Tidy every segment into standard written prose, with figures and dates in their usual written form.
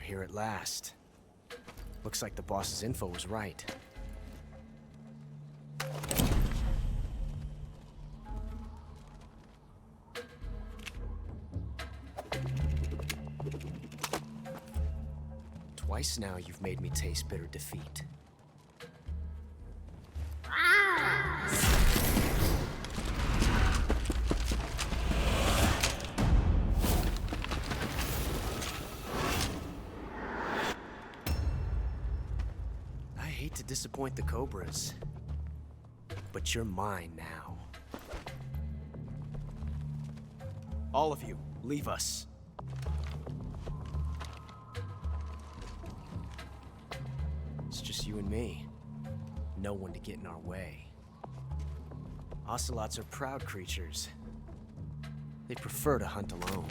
here at last. Looks like the boss's info was right. Twice now you've made me taste bitter defeat. I hate to disappoint the Cobras, but you're mine now. All of you, leave us. It's just you and me. No one to get in our way. Ocelots are proud creatures. They prefer to hunt alone.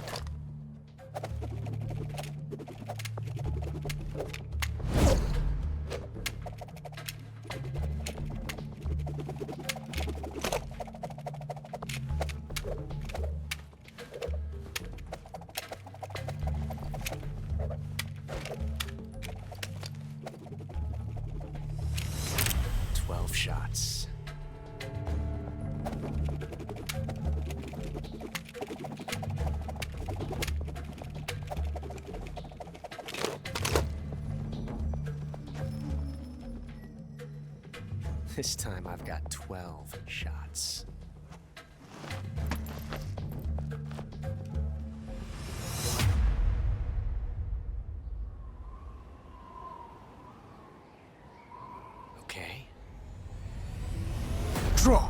12 shots. This time I've got 12 shots. Okay. Draw!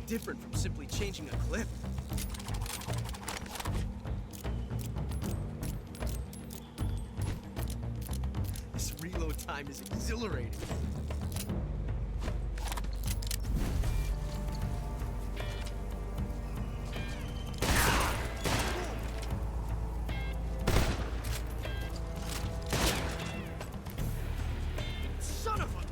Different from simply changing a clip. This reload time is exhilarating. Son of a...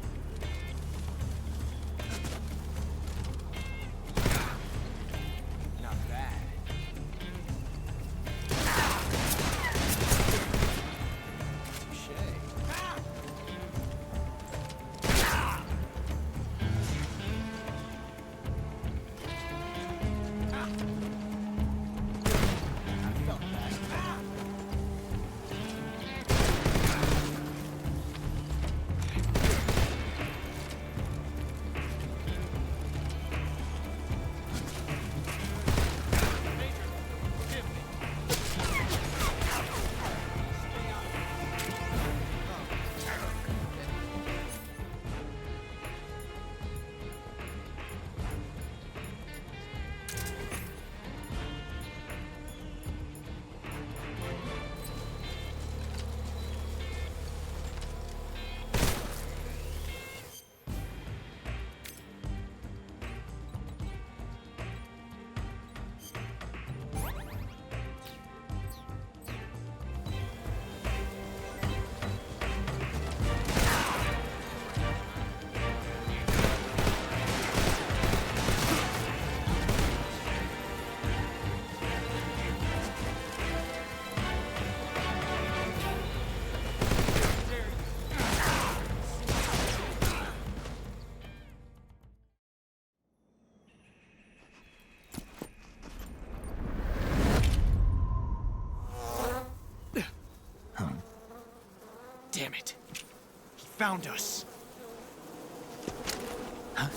Damn it. He found us. Huh?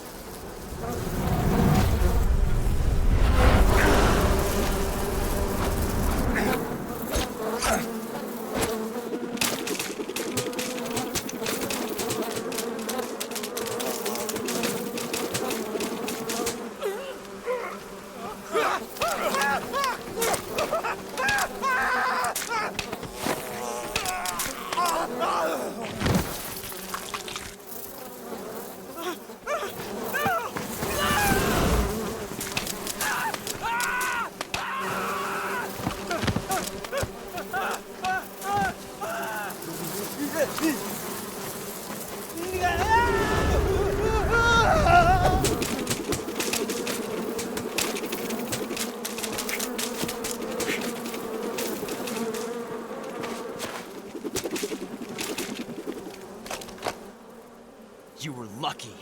You were lucky.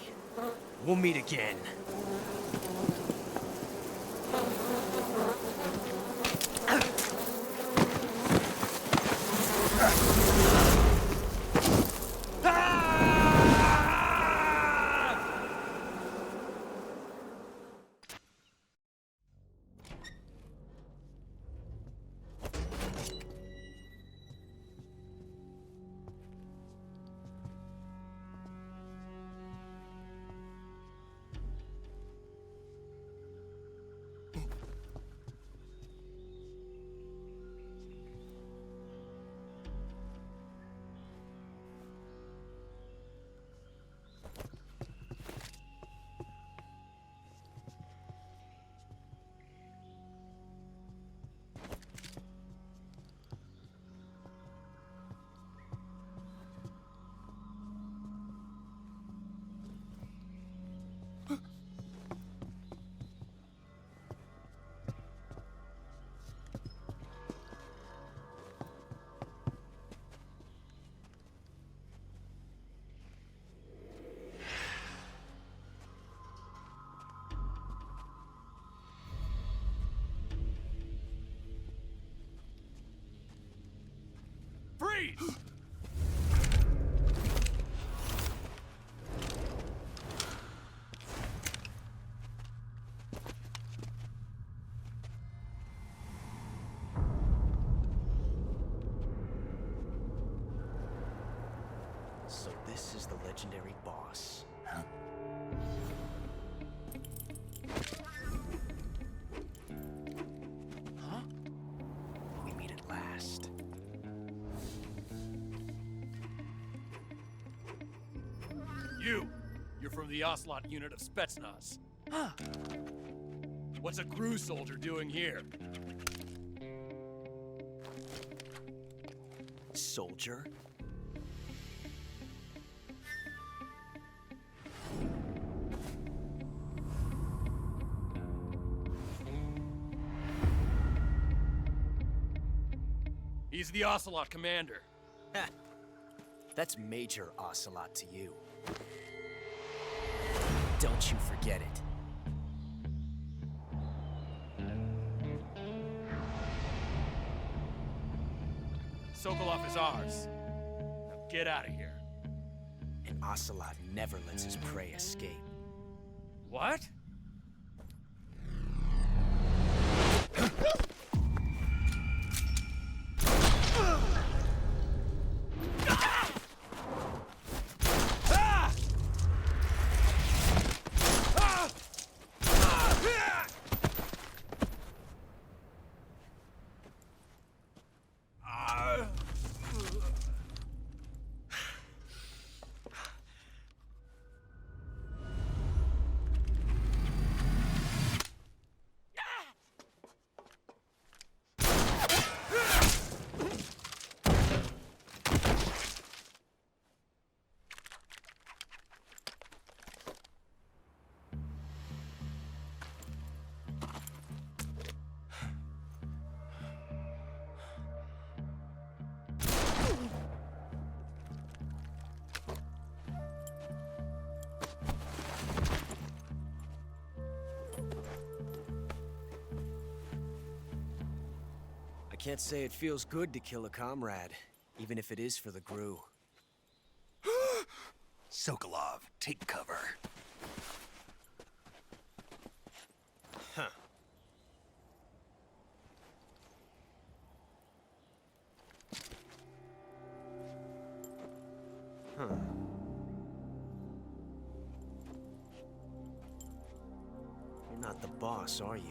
We'll meet again. Freeze! So this is the legendary boss. Huh? Huh? We meet at last. You're from the Ocelot unit of Spetsnaz. Huh. What's a GRU soldier doing here? Soldier? He's the Ocelot commander. Ha! That's Major Ocelot to you. Don't you forget it. Sokolov is ours. Now get out of here. And Ocelot never lets his prey escape. What? I can't say it feels good to kill a comrade, even if it is for the GRU. Sokolov, take cover. Huh. Huh. You're not the boss, are you?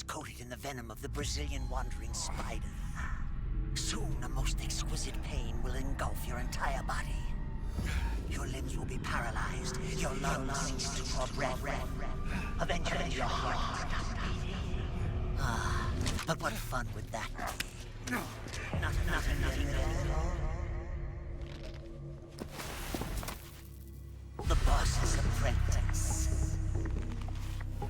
Coated in the venom of the Brazilian wandering spider. Soon, a most exquisite pain will engulf your entire body. Your limbs will be paralyzed, your lungs cease to draw breath. Eventually, your heart will stop beating. Ah, but what fun would that be? Not nothing at all. The boss's apprentice.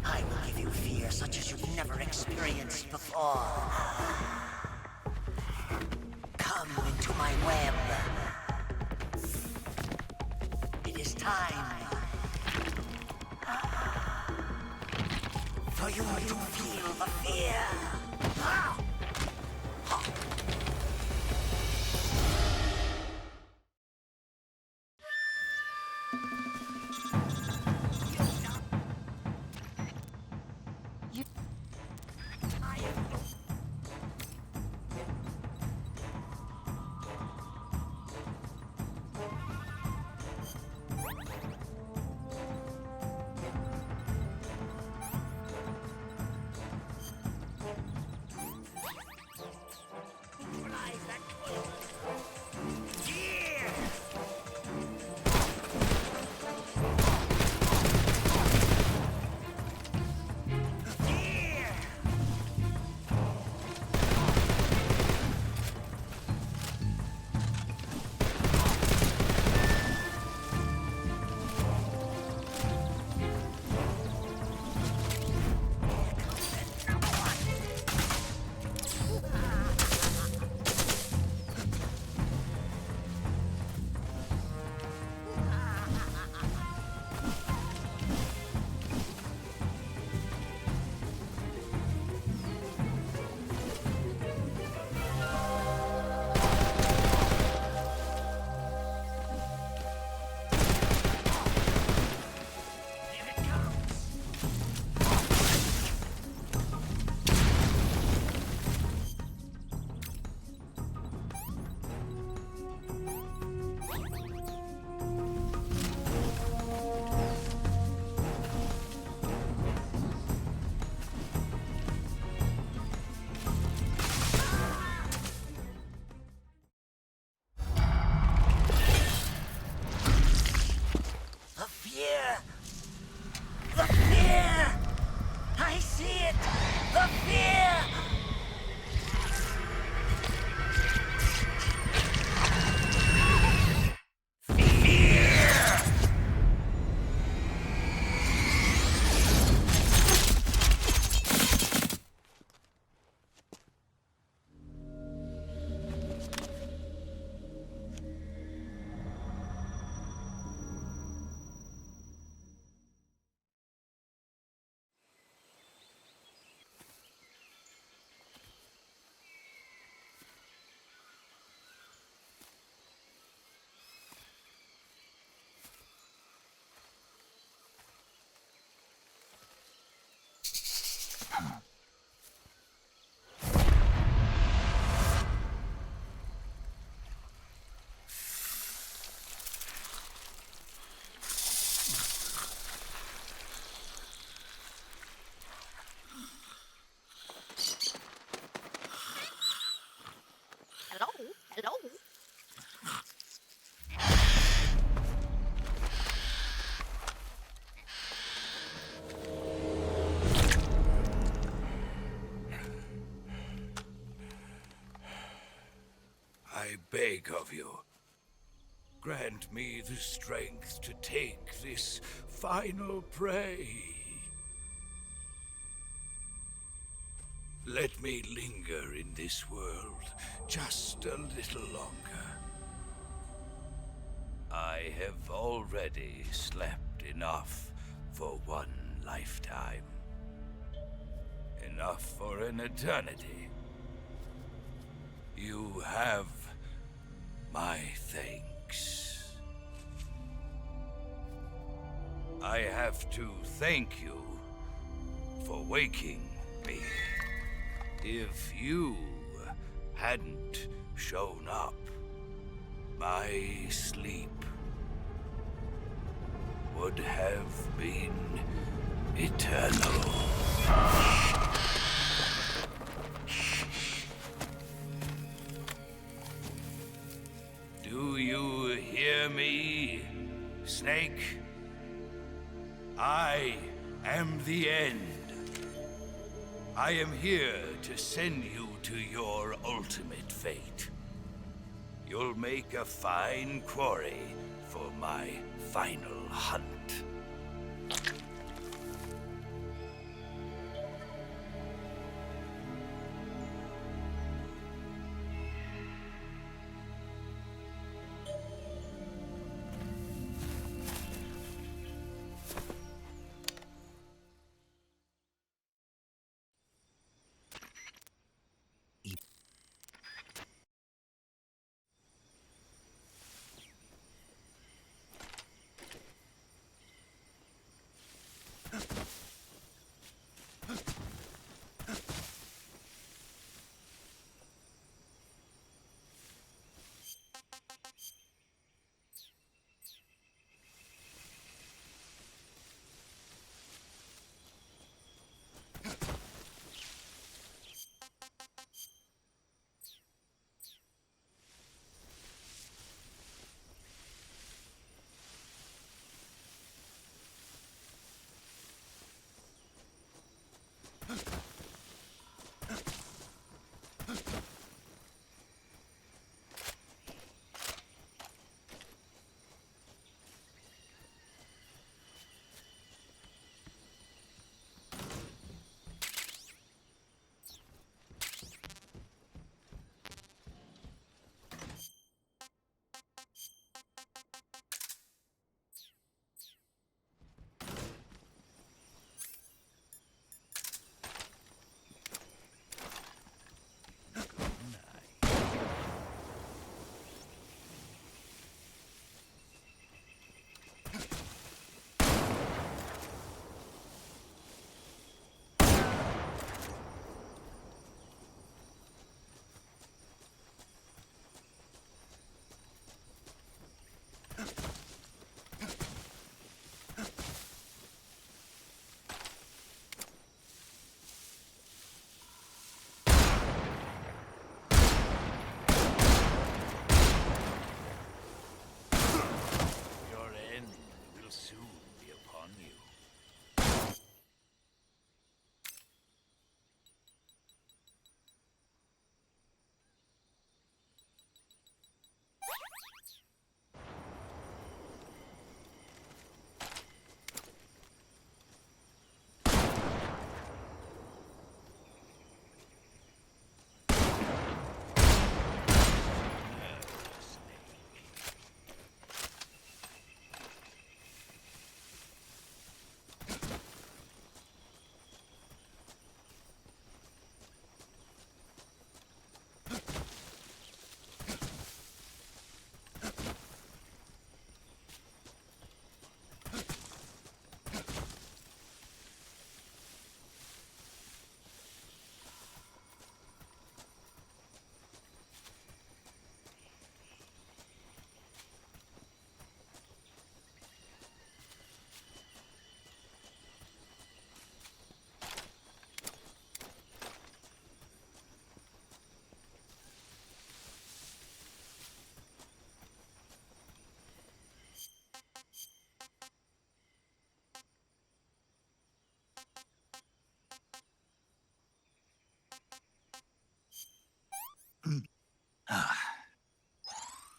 I will give you fear such as you've never experienced before. Come into my web. It is time for you to feel the fear. beg of you. Grant me the strength to take this final prey. Let me linger in this world just a little longer. I have already slept enough for one lifetime. Enough for an eternity. You have my thanks. I have to thank you for waking me. If you hadn't shown up, my sleep would have been eternal. Do you hear me, Snake? I am the end. I am here to send you to your ultimate fate. You'll make a fine quarry for my final hunt.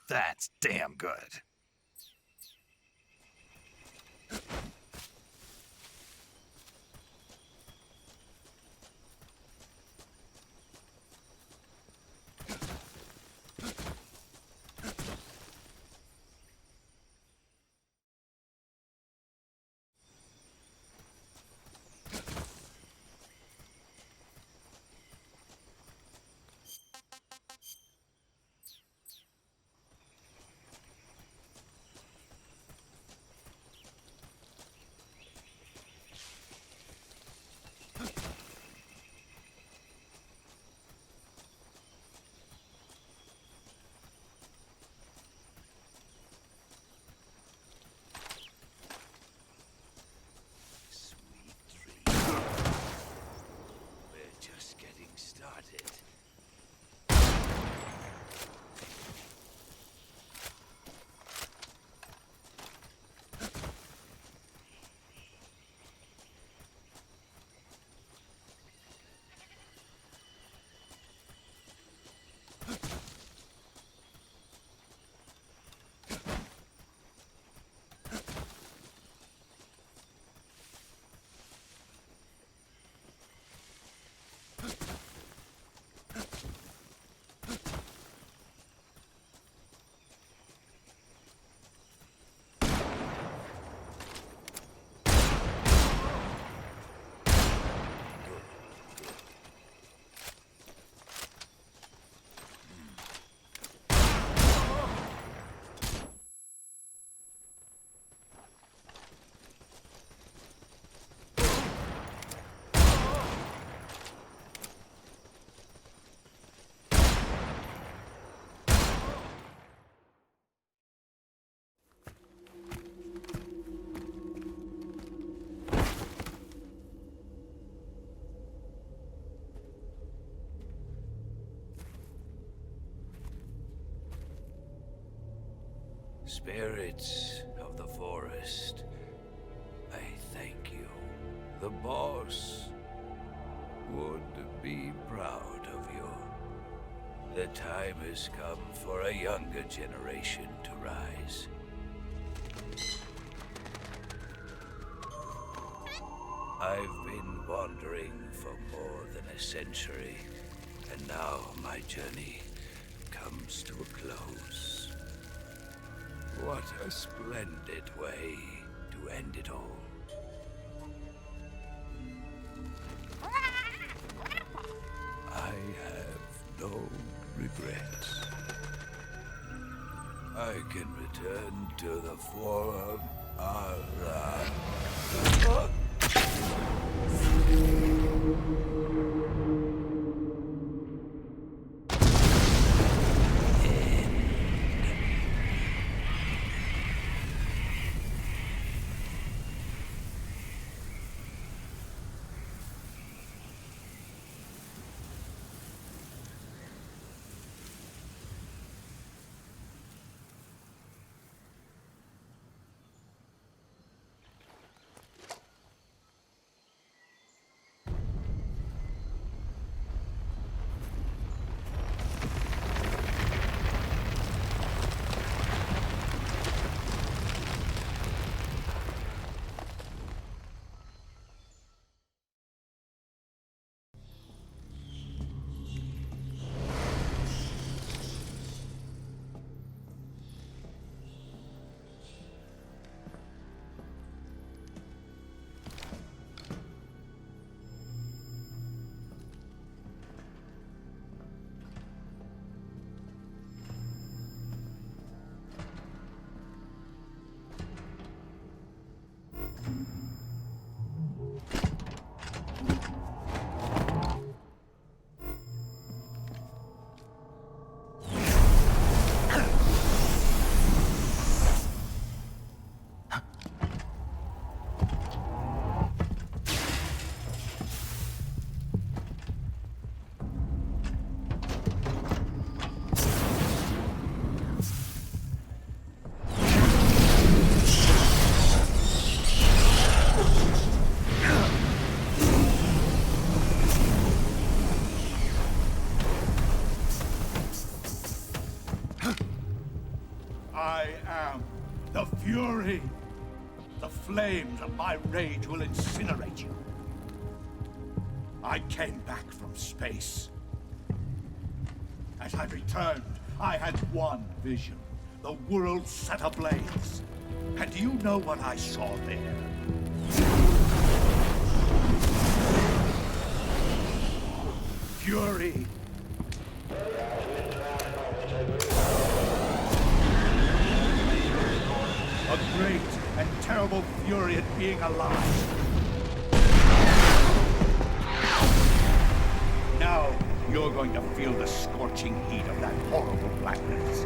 That's damn good. Spirits of the forest, I thank you. The boss would be proud of you. The time has come for a younger generation to rise. I've been wandering for more than a century, and now my journey comes to a close. What a splendid way to end it all. I have no regrets. I can return to the Forum Allah. I am the Fury. The flames of my rage will incinerate you. I came back from space. As I returned, I had one vision. The world set ablaze. And do you know what I saw there? Fury. A great and terrible fury at being alive. Now, you're going to feel the scorching heat of that horrible blackness.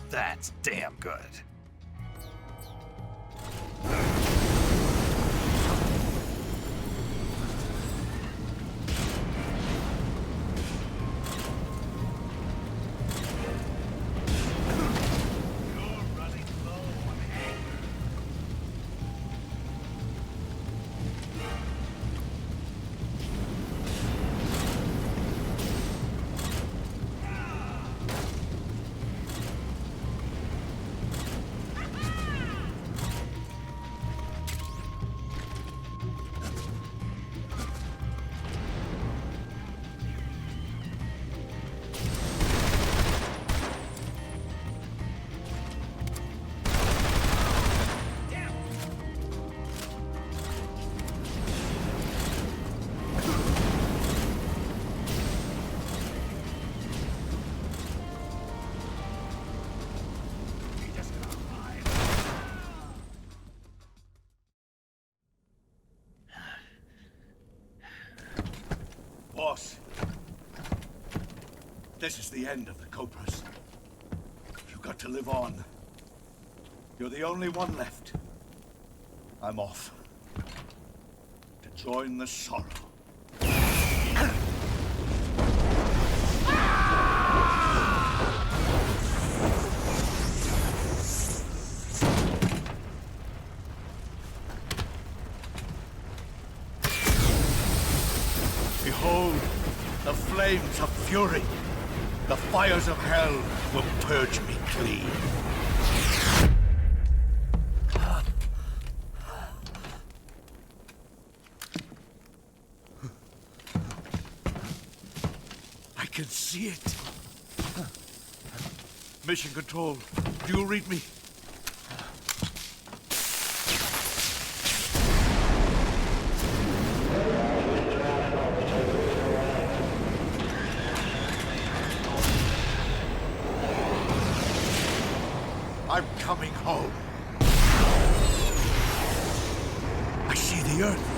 That's damn good. Boss, this is the end of the Cobras. You've got to live on. You're the only one left. I'm off. To join the sorrow. Behold, the flames of fury. The fires of hell will purge me clean. I can see it. Mission Control, do you read me? I'm coming home. I see the Earth.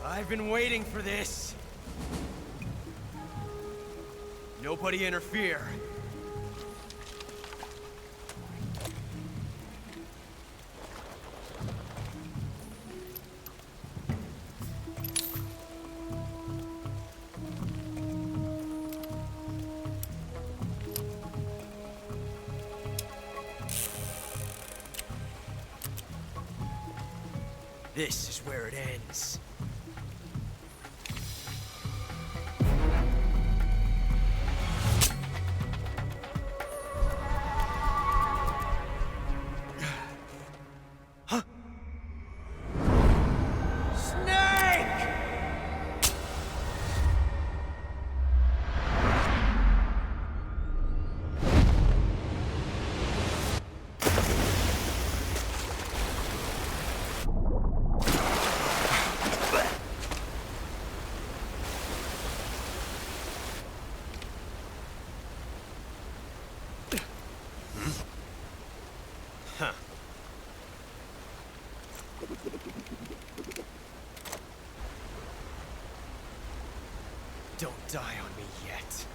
I've been waiting for this. Nobody interfere. This is where it ends. Don't die on me yet.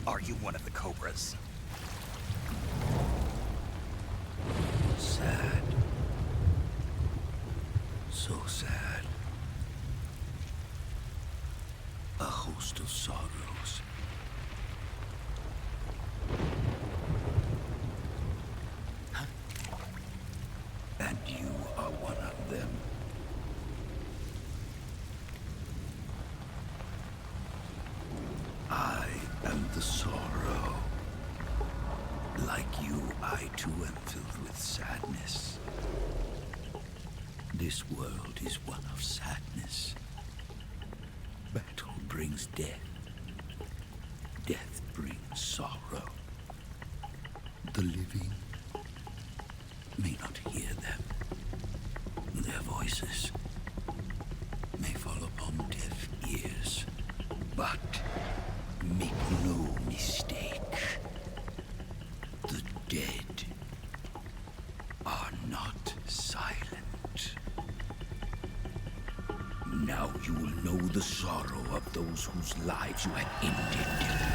Are you one of the Cobras? Sad. So sad. A host of sorrows. And you are one of them. I am the sorrow. Like you, I too am filled with sadness. This world is one of sadness. Battle brings death. bring sorrow. The living may not hear them. Their voices may fall upon deaf ears. But make no mistake, the dead are not silent. Now you will know the sorrow of those whose lives you have ended.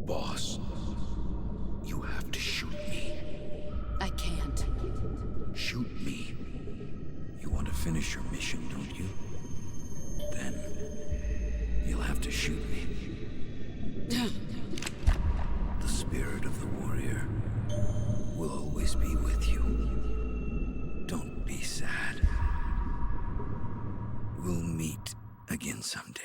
Boss, you have to shoot me. I can't. Shoot me. You want to finish your mission, don't you? Then you'll have to shoot me. The spirit of the warrior will always be with you. Don't be sad. We'll meet again someday.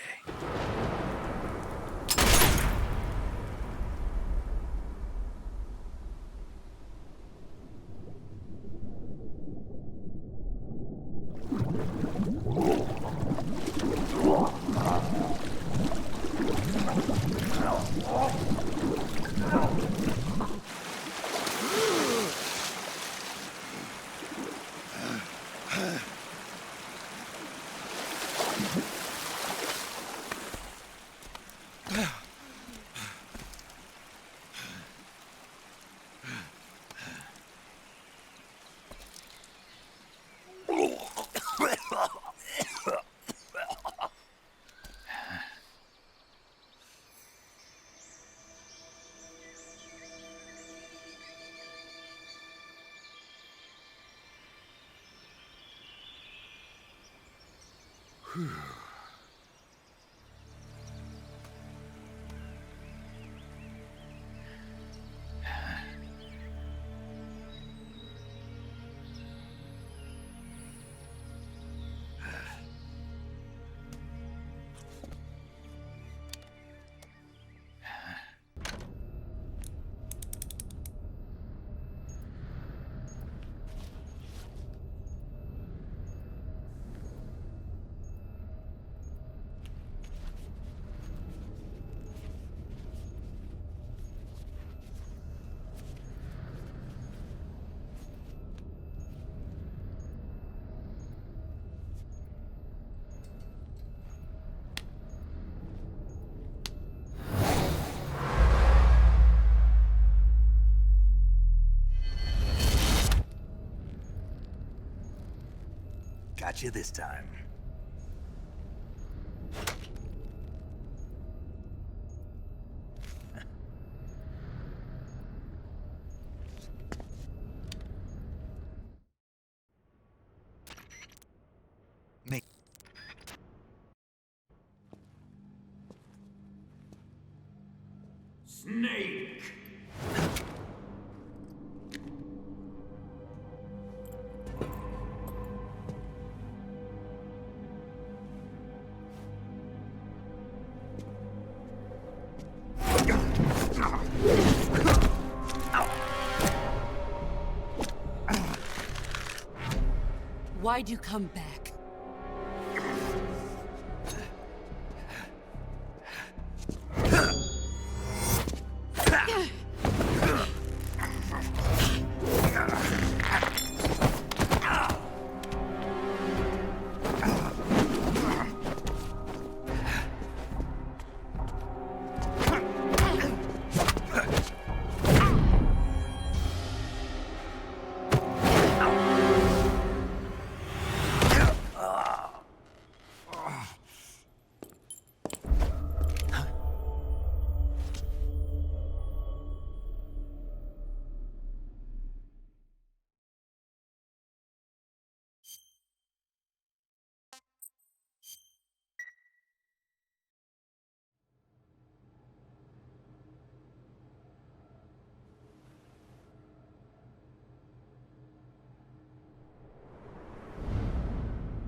Got you this time. Snake! Why'd you come back?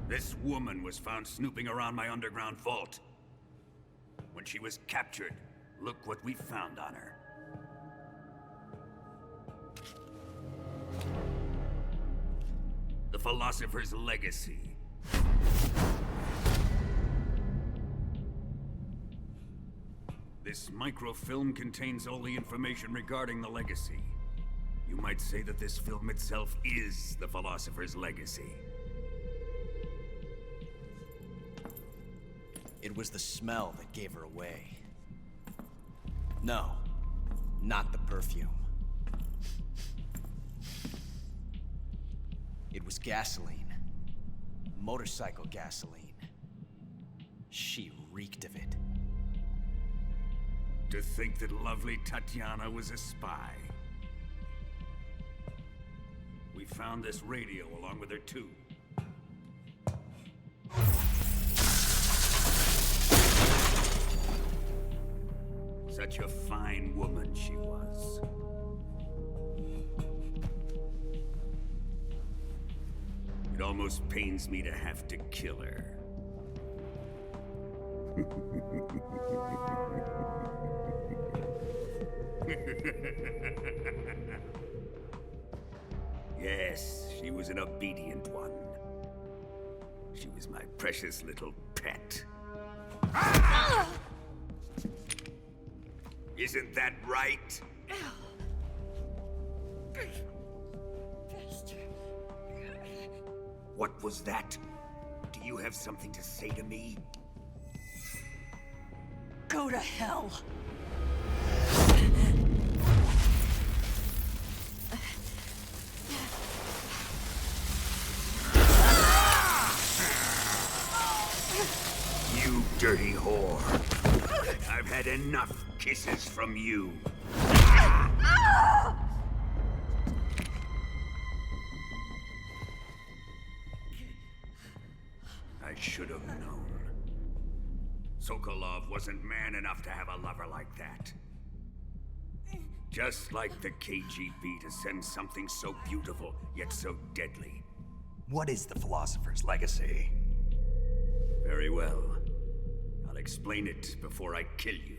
This woman was found snooping around my underground vault. When she was captured, look what we found on her. The Philosopher's Legacy. This microfilm contains all the information regarding the Legacy. You might say that this film itself is the Philosopher's Legacy. It was the smell that gave her away. No, not the perfume. It was gasoline. Motorcycle gasoline. She reeked of it. To think that lovely Tatiana was a spy. We found this radio along with her too. Such a fine woman she was. It almost pains me to have to kill her. Yes, she was an obedient one. She was my precious little pet. Ah! Isn't that right? What was that? Do you have something to say to me? Go to hell. You dirty whore. I've had enough kisses from you. I should should have known. Sokolov wasn't man enough to have a lover like that. Just like the KGB to send something so beautiful, yet so deadly. What is the Philosopher's Legacy? Very well. I'll explain it before I kill you.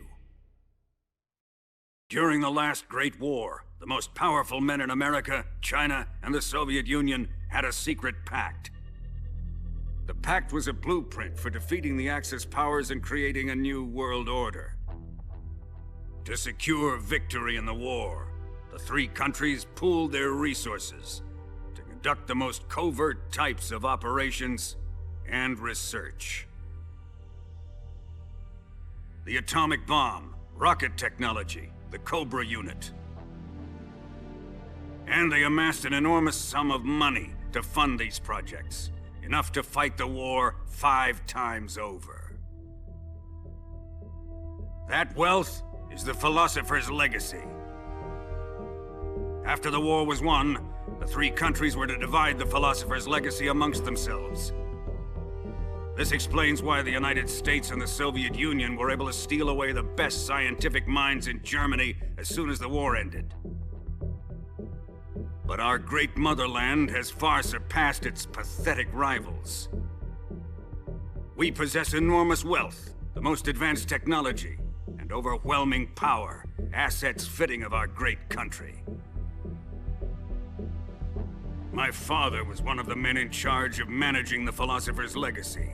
During the last Great War, the most powerful men in America, China, and the Soviet Union had a secret pact. The pact was a blueprint for defeating the Axis powers and creating a new world order. To secure victory in the war, the three countries pooled their resources to conduct the most covert types of operations and research. The atomic bomb, rocket technology, the Cobra unit. And they amassed an enormous sum of money to fund these projects, enough to fight the war 5 times over. That wealth is the Philosopher's Legacy. After the war was won, the three countries were to divide the Philosopher's Legacy amongst themselves. This explains why the United States and the Soviet Union were able to steal away the best scientific minds in Germany as soon as the war ended. But our great motherland has far surpassed its pathetic rivals. We possess enormous wealth, the most advanced technology, and overwhelming power, assets fitting of our great country. My father was one of the men in charge of managing the Philosopher's Legacy.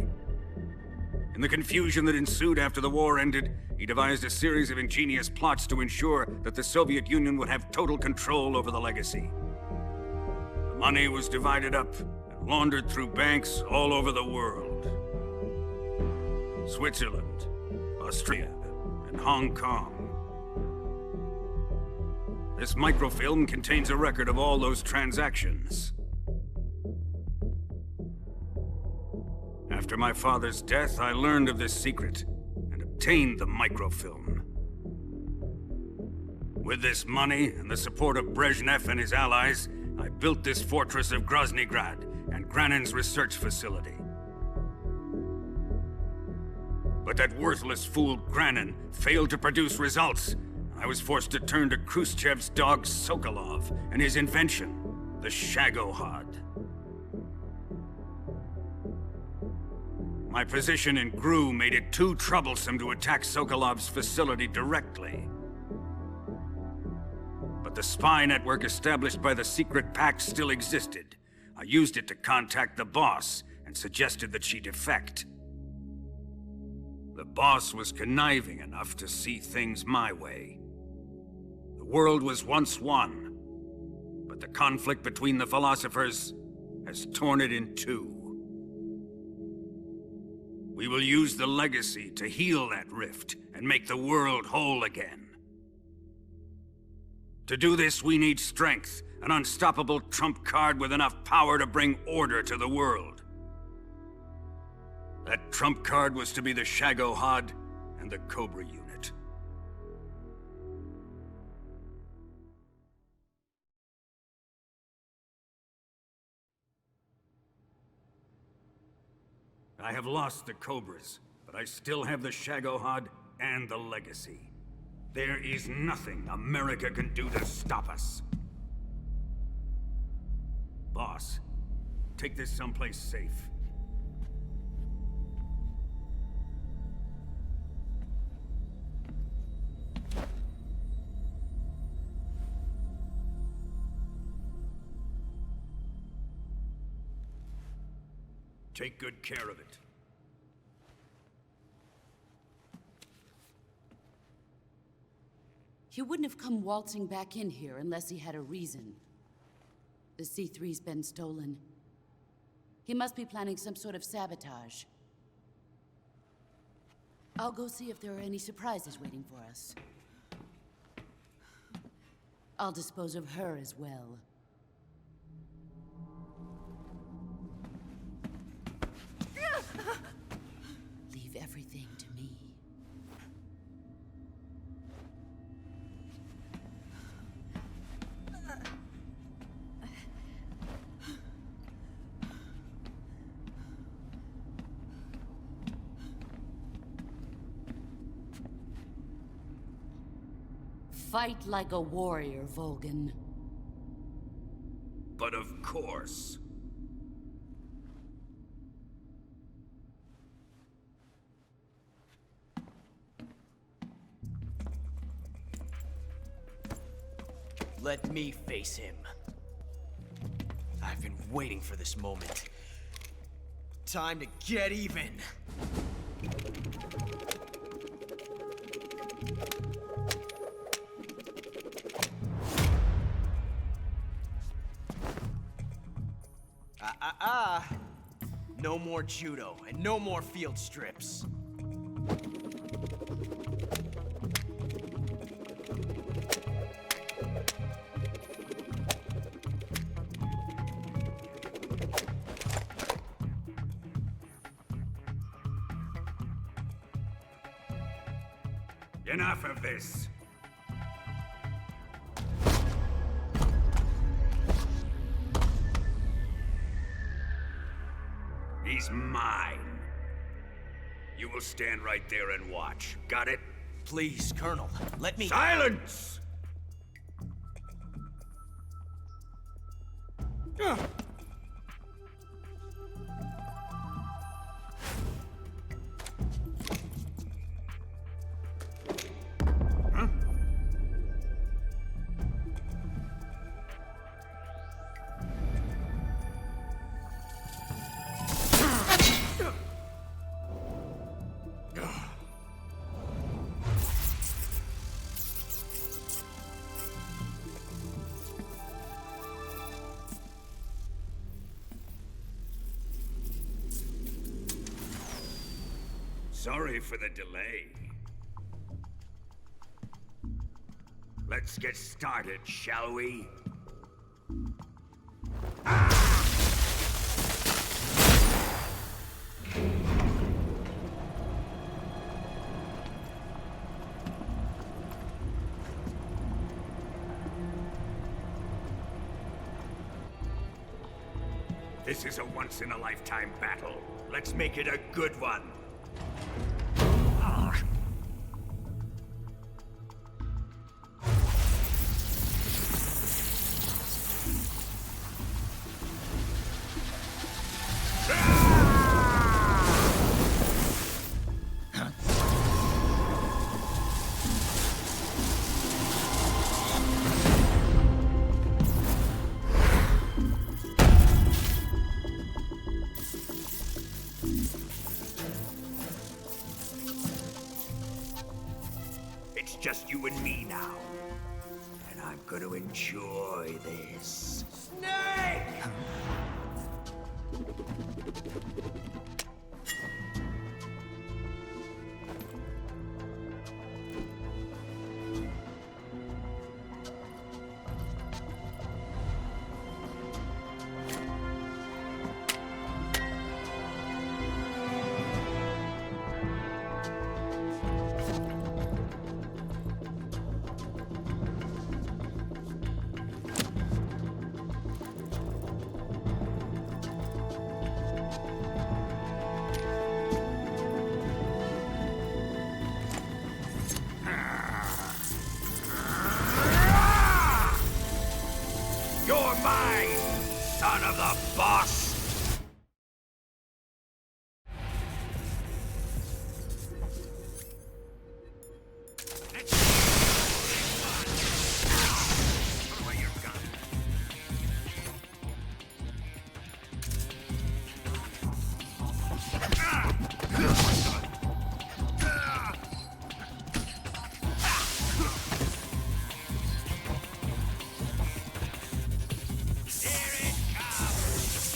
In the confusion that ensued after the war ended, he devised a series of ingenious plots to ensure that the Soviet Union would have total control over the legacy. The money was divided up and laundered through banks all over the world. Switzerland, Austria, and Hong Kong. This microfilm contains a record of all those transactions. After my father's death, I learned of this secret and obtained the microfilm. With this money and the support of Brezhnev and his allies, I built this fortress of Groznygrad and Granin's research facility. But that worthless fool Granin failed to produce results. I was forced to turn to Khrushchev's dog Sokolov and his invention, the Shagohod. My position in GRU made it too troublesome to attack Sokolov's facility directly. But the spy network established by the secret pact still existed. I used it to contact the boss and suggested that she defect. The boss was conniving enough to see things my way. The world was once one, but the conflict between the philosophers has torn it in two. We will use the legacy to heal that rift and make the world whole again. To do this, we need strength, an unstoppable trump card with enough power to bring order to the world. That trump card was to be the Shagohod and the Cobra unit. I have lost the Cobras, but I still have the Shagohod and the legacy. There is nothing America can do to stop us. Boss, take this someplace safe. Take good care of it. He wouldn't have come waltzing back in here unless he had a reason. The C3's been stolen. He must be planning some sort of sabotage. I'll go see if there are any surprises waiting for us. I'll dispose of her as well. Leave everything to me. Fight like a warrior, Volgin. But of course. Let me face him. I've been waiting for this moment. Time to get even. No more judo, and no more field strips. Enough of this. He's mine. You will stand right there and watch. Got it? Please, Colonel, let me— Silence! Sorry for the delay. Let's get started, shall we? This is a once-in-a-lifetime battle. Let's make it a good one. It's just you and me now. And I'm gonna enjoy this. Snake! You're mine, son of the boss! Put away your gun. Here it comes!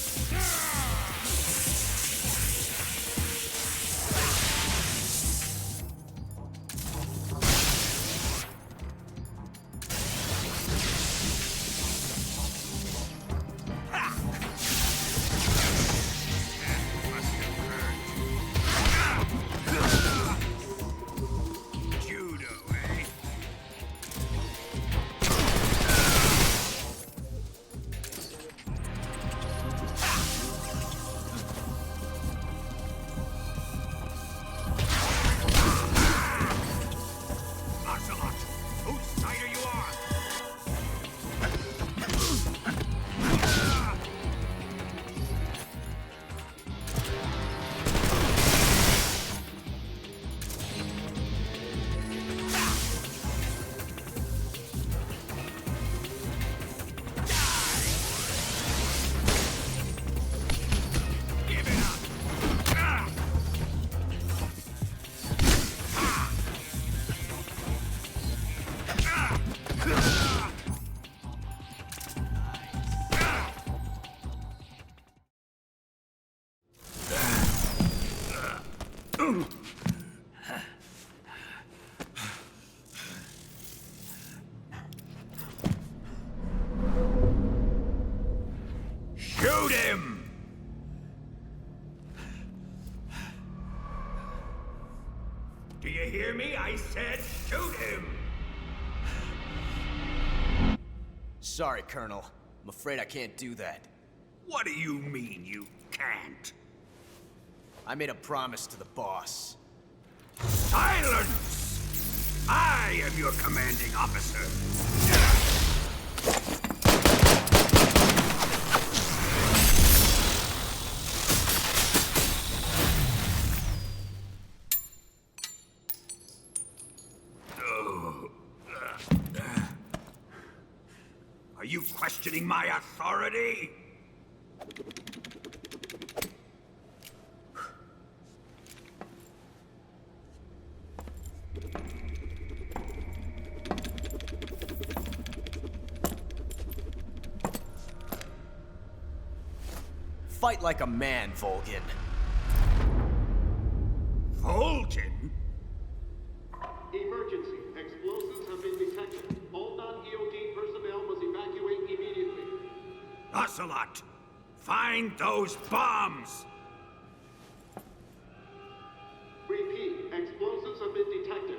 Shoot him! Do you hear me? I said shoot him! Sorry, Colonel. I'm afraid I can't do that. What do you mean you can't? I made a promise to the boss. Silence! I am your commanding officer. Are you questioning my authority? Fight like a man, Volgin. Volgin? Emergency. Explosives have been detected. All non-EOD personnel must evacuate immediately. Ocelot, find those bombs! Repeat. Explosives have been detected.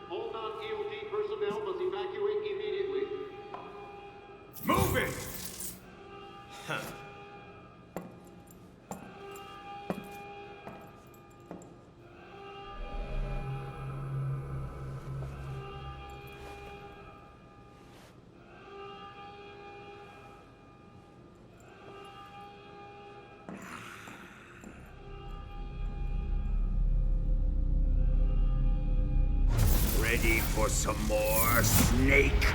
All non-EOD personnel must evacuate immediately. Move it! Ready for some more, Snake?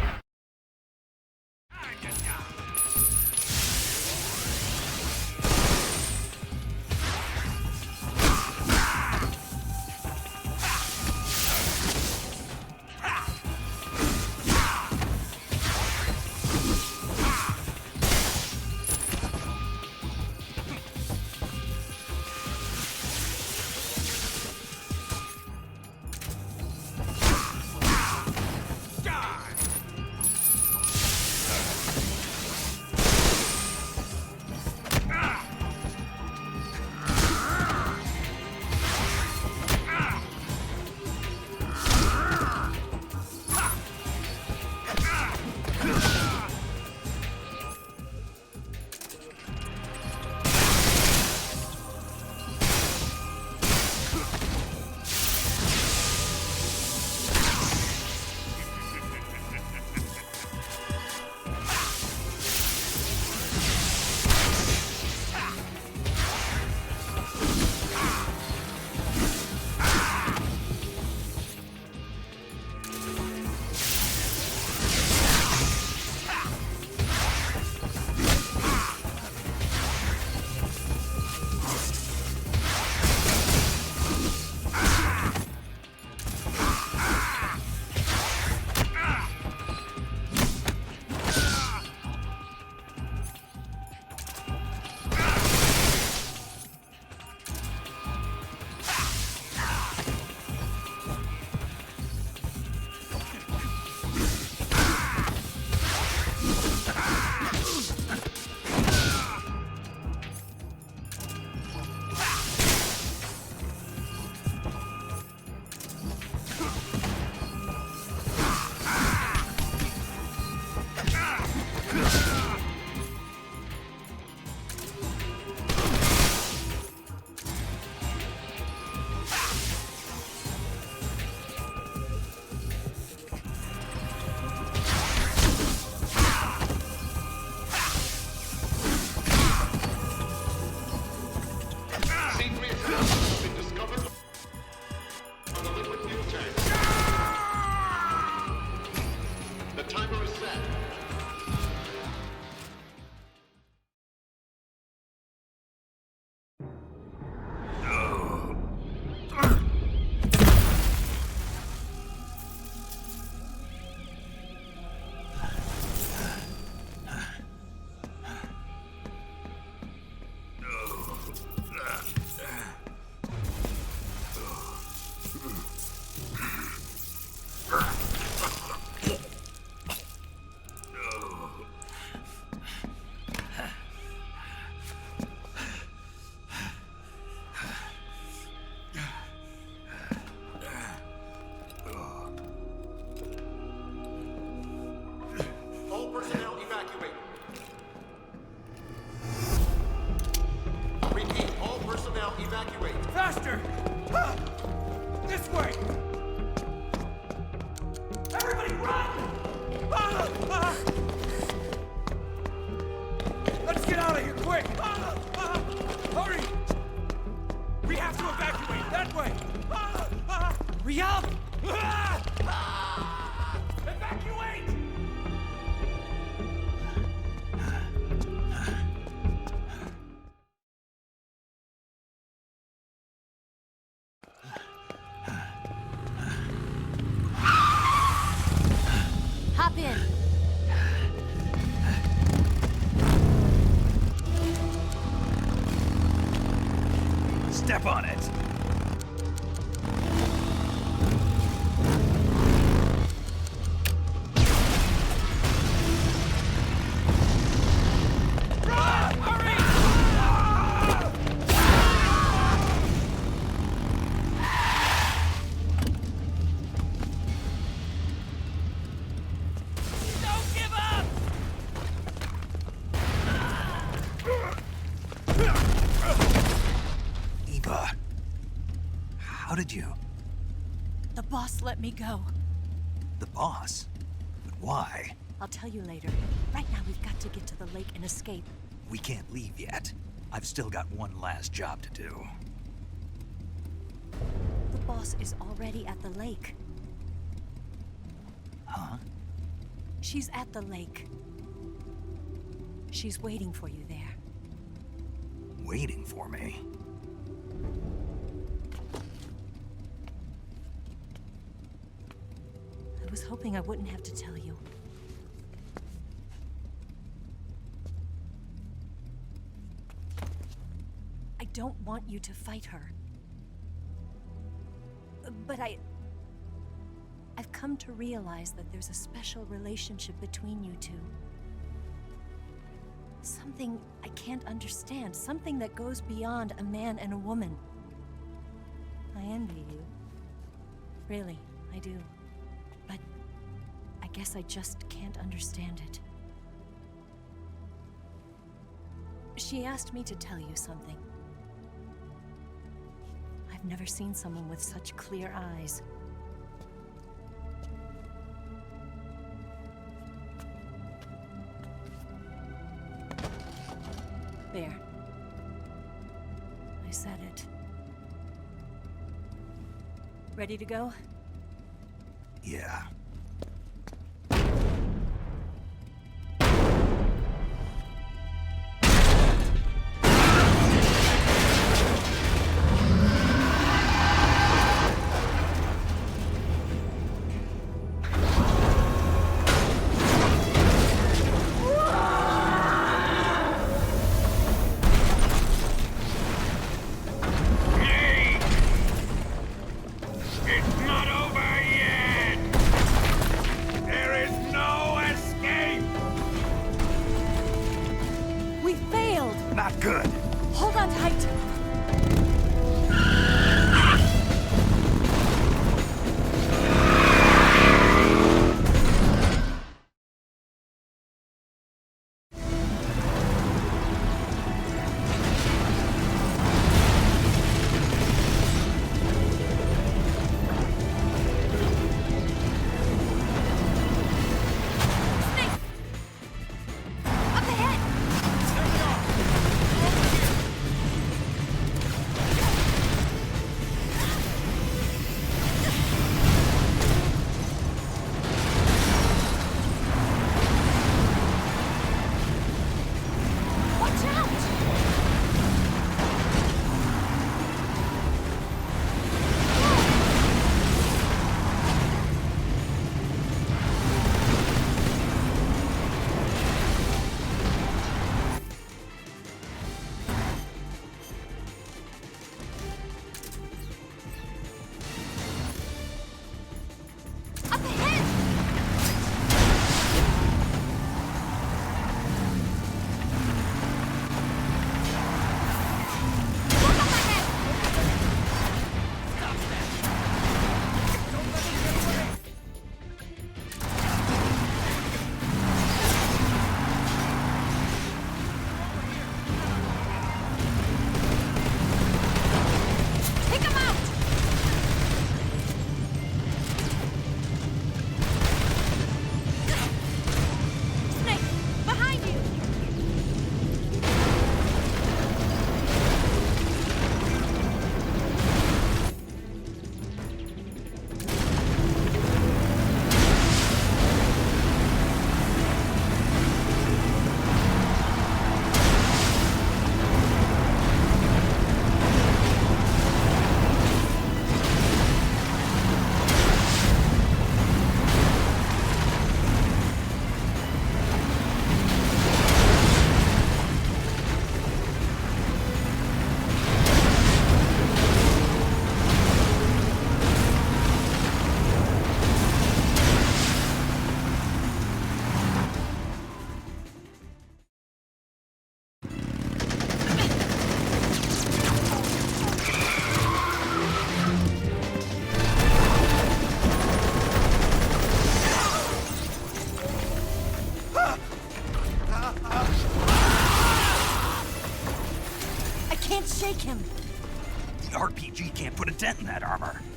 way! Everybody run! Let's get out of here, quick! Hurry! We have to evacuate, that way! Hurry up! Evacuate! Hop in. Step on it. How did you? The boss let me go. The boss? But why? I'll tell you later. Right now, we've got to get to the lake and escape. We can't leave yet. I've still got one last job to do. The boss is already at the lake. Huh? She's at the lake. She's waiting for you there. Waiting for me? I was hoping I wouldn't have to tell you. I don't want you to fight her. But I've come to realize that there's a special relationship between you two. Something I can't understand. Something that goes beyond a man and a woman. I envy you. Really, I do. But I guess I just can't understand it. She asked me to tell you something. I've never seen someone with such clear eyes. There. I said it. Ready to go? Yeah. It's not over yet!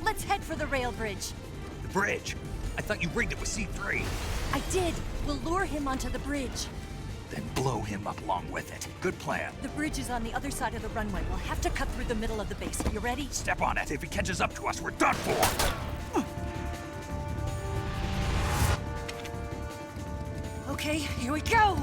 Let's head for the rail bridge. The bridge? I thought you rigged it with C3. I did. We'll lure him onto the bridge. Then blow him up along with it. Good plan. The bridge is on the other side of the runway. We'll have to cut through the middle of the base. You ready? Step on it. If he catches up to us, we're done for. Okay, here we go!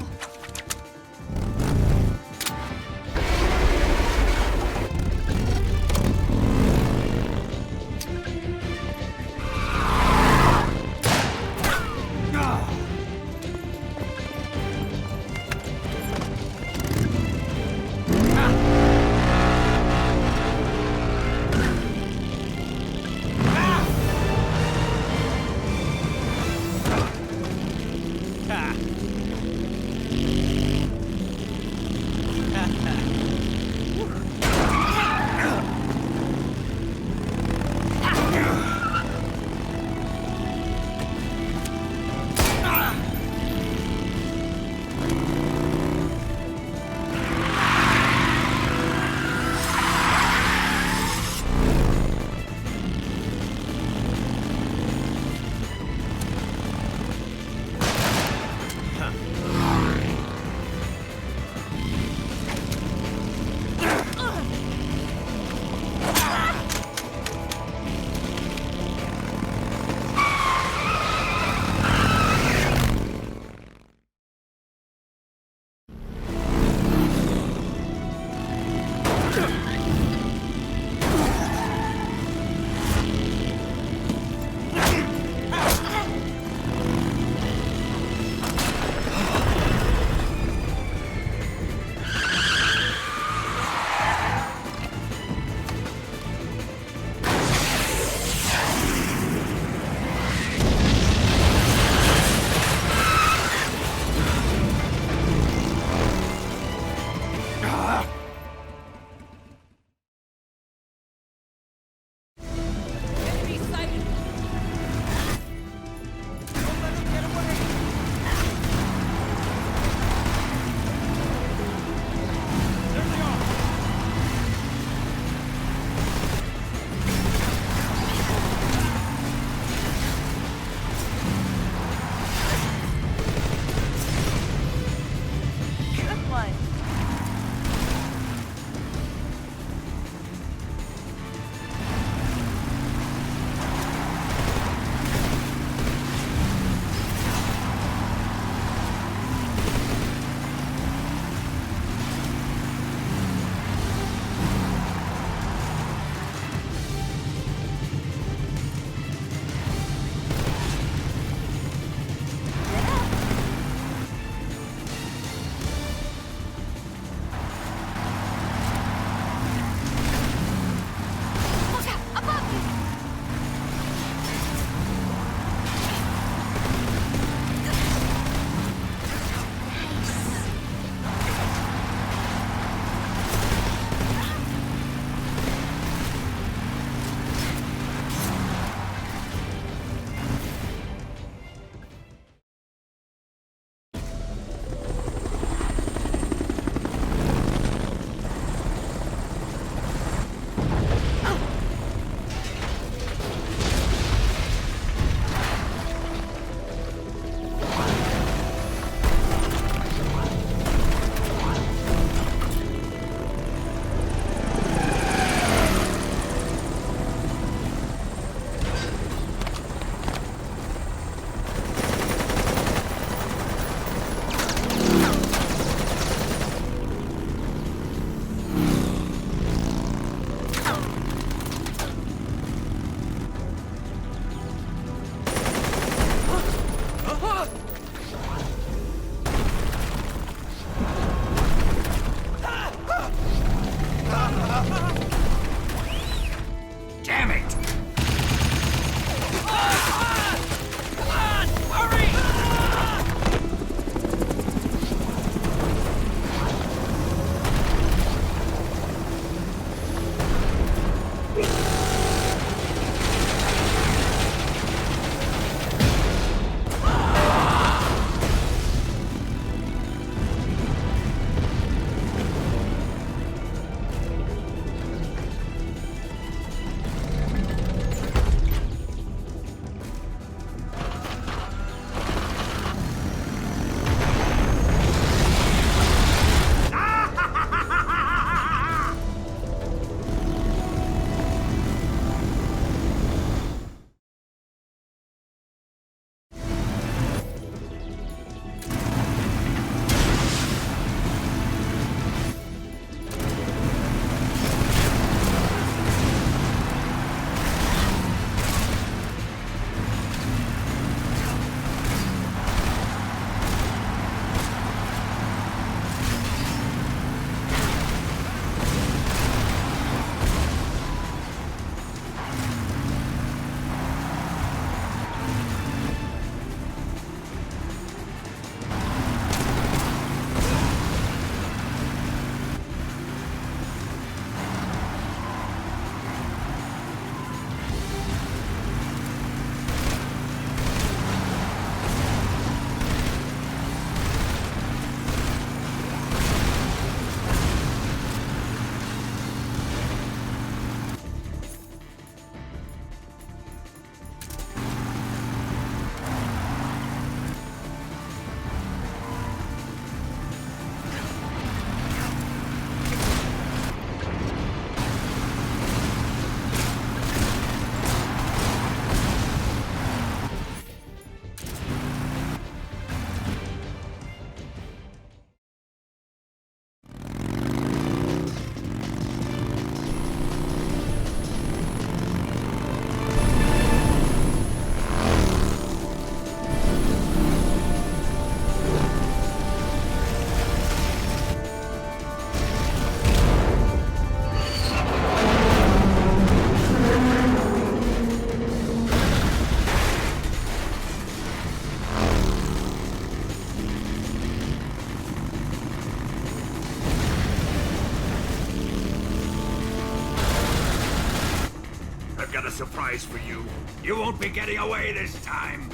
got a surprise for you. You won't be getting away this time.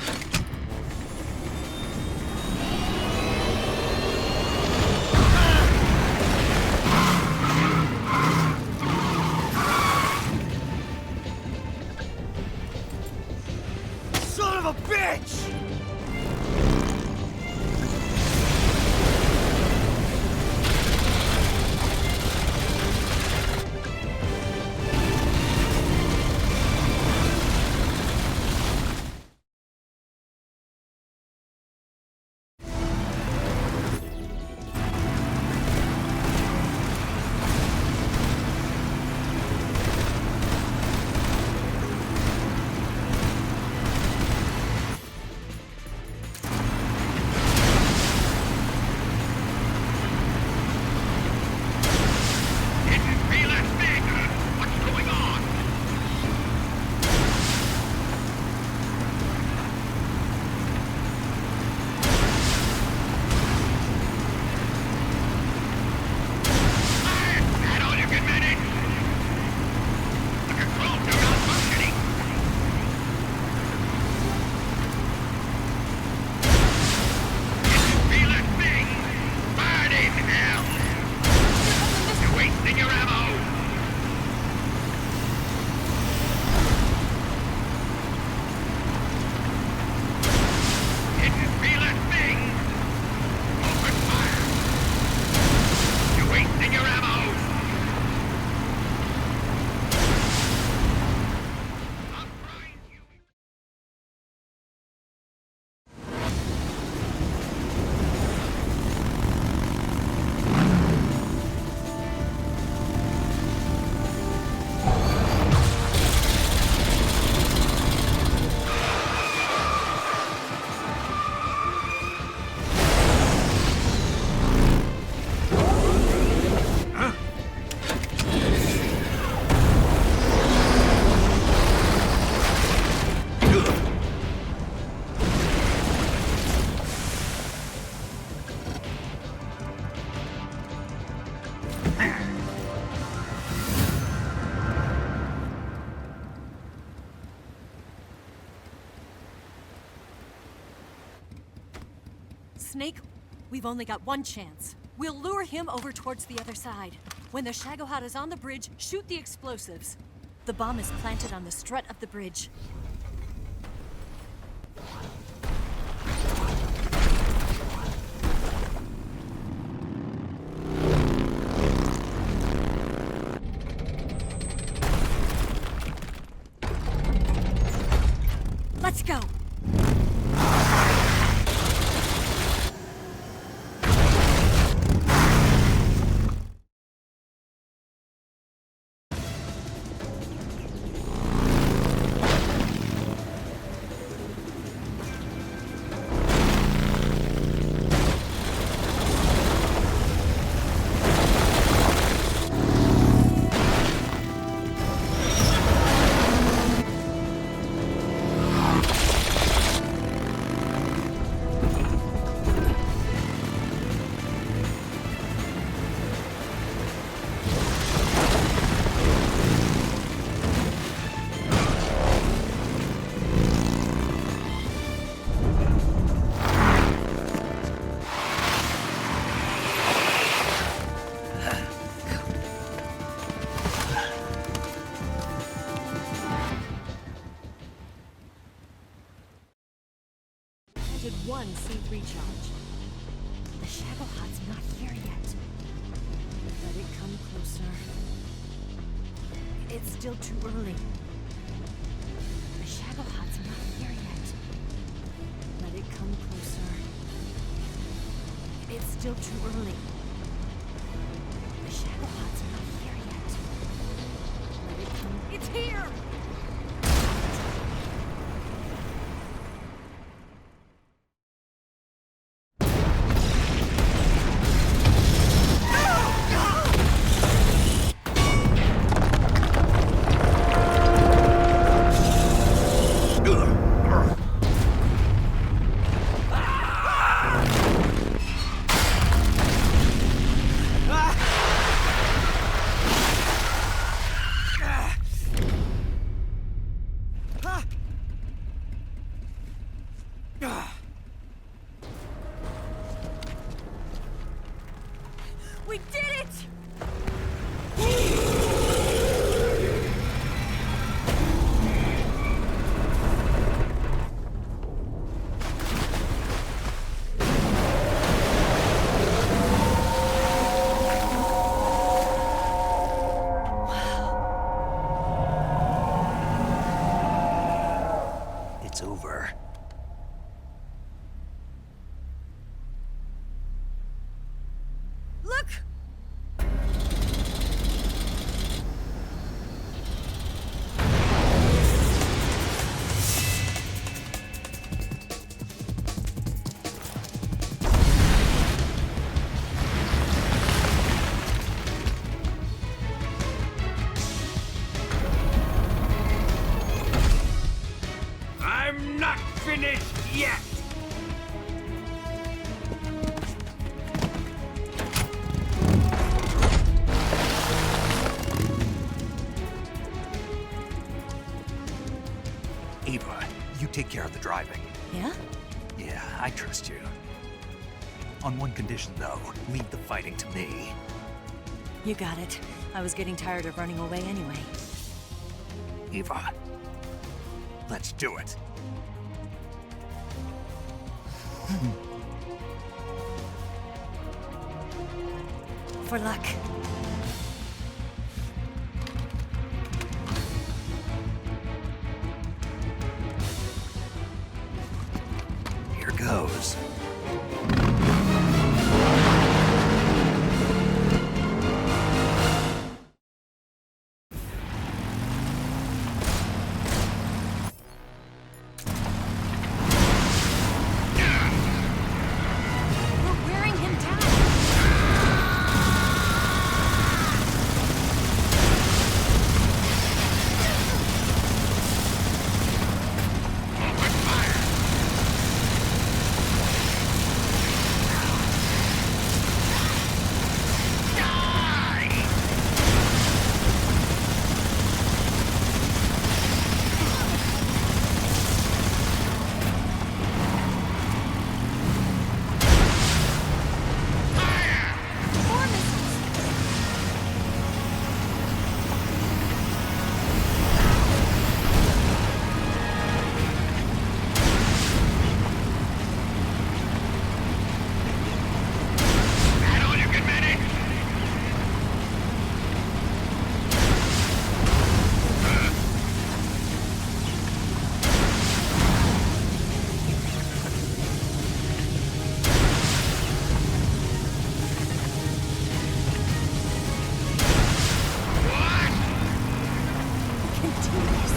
Son of a bitch! Snake, we've only got one chance. We'll lure him over towards the other side. When the Shagohod is on the bridge, shoot the explosives. The bomb is planted on the strut of the bridge. Let's go! Did one C3 charge. The Shagohod's not here yet. Let it come closer. It's still too early. The Shagohod's not here yet. Let it come closer. It's still too early. The Shagohod's not here yet. Let it come. It's here! We did it! It's over. Look! I'm not finished yet! Eva, you take care of the driving. Yeah? Yeah, I trust you. On one condition, though. Leave the fighting to me. You got it. I was getting tired of running away anyway. Eva, let's do it. For luck. Here goes. We're wearing him down. More missiles. That all you can manage? We can do this.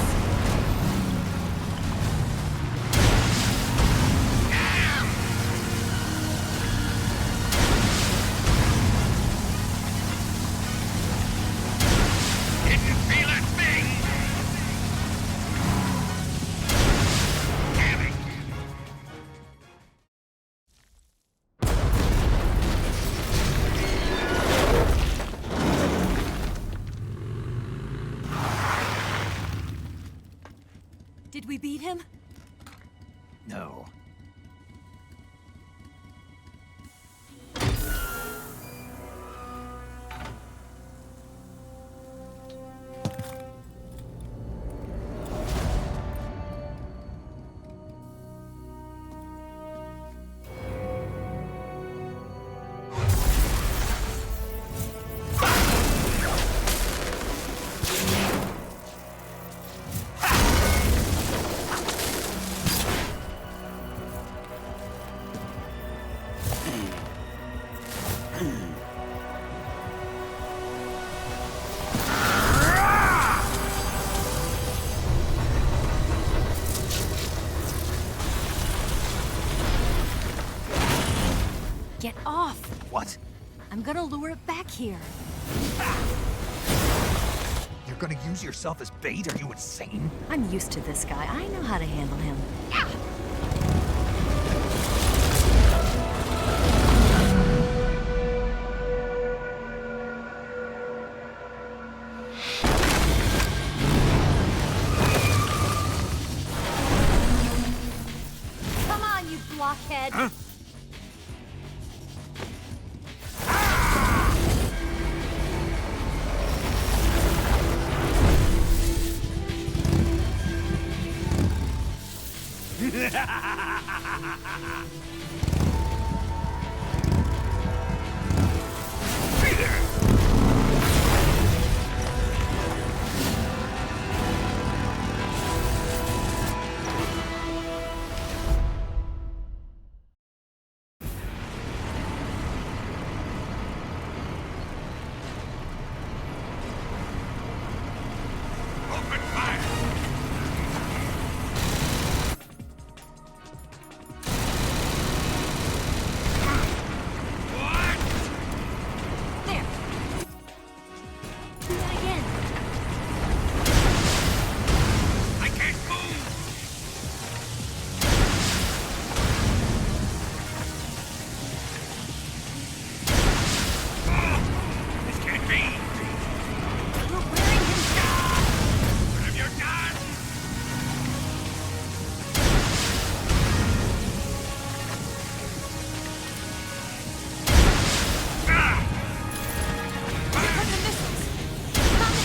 Didn't feel a thing! Damn it! Did we beat him? No. Get off! What? I'm gonna lure it back here. You're gonna use yourself as bait? Are you insane? I'm used to this guy. I know how to handle him. Come on, blockhead! Huh? Open fire! There! Do that again! I can't move! This can't be! You're wearing him down! What have you done? Put the missiles! Coming!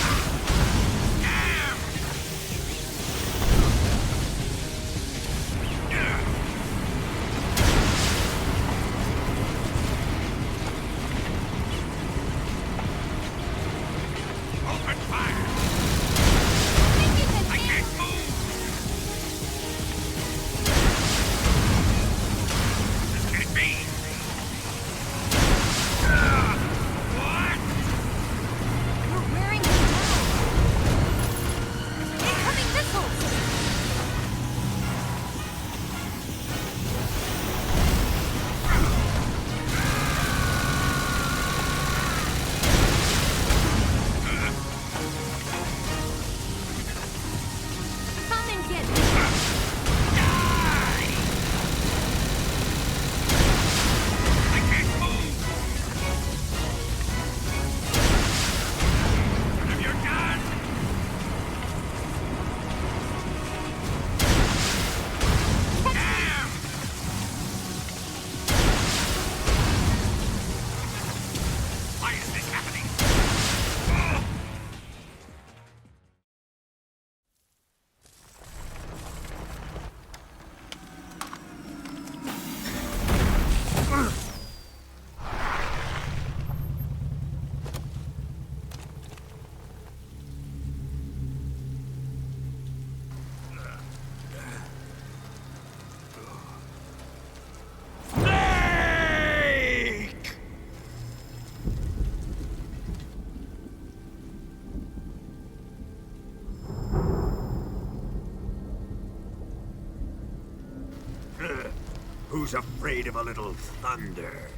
Open fire! Taking the I hit! can't move! This can't be! What? You're wearing him down! Incoming missiles! Come and get me! I can't move! What have you done? Damn! Why is this happening? Snake! Who's afraid of a little thunder?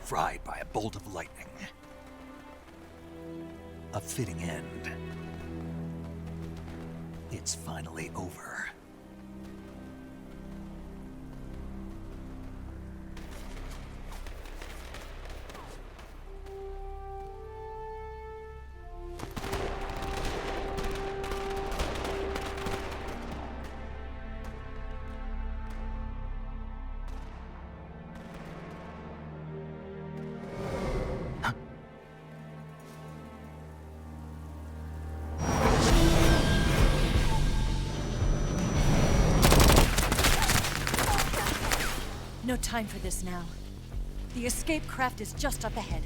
Fried by a bolt of lightning. A fitting end. It's finally over. No time for this now. The escape craft is just up ahead.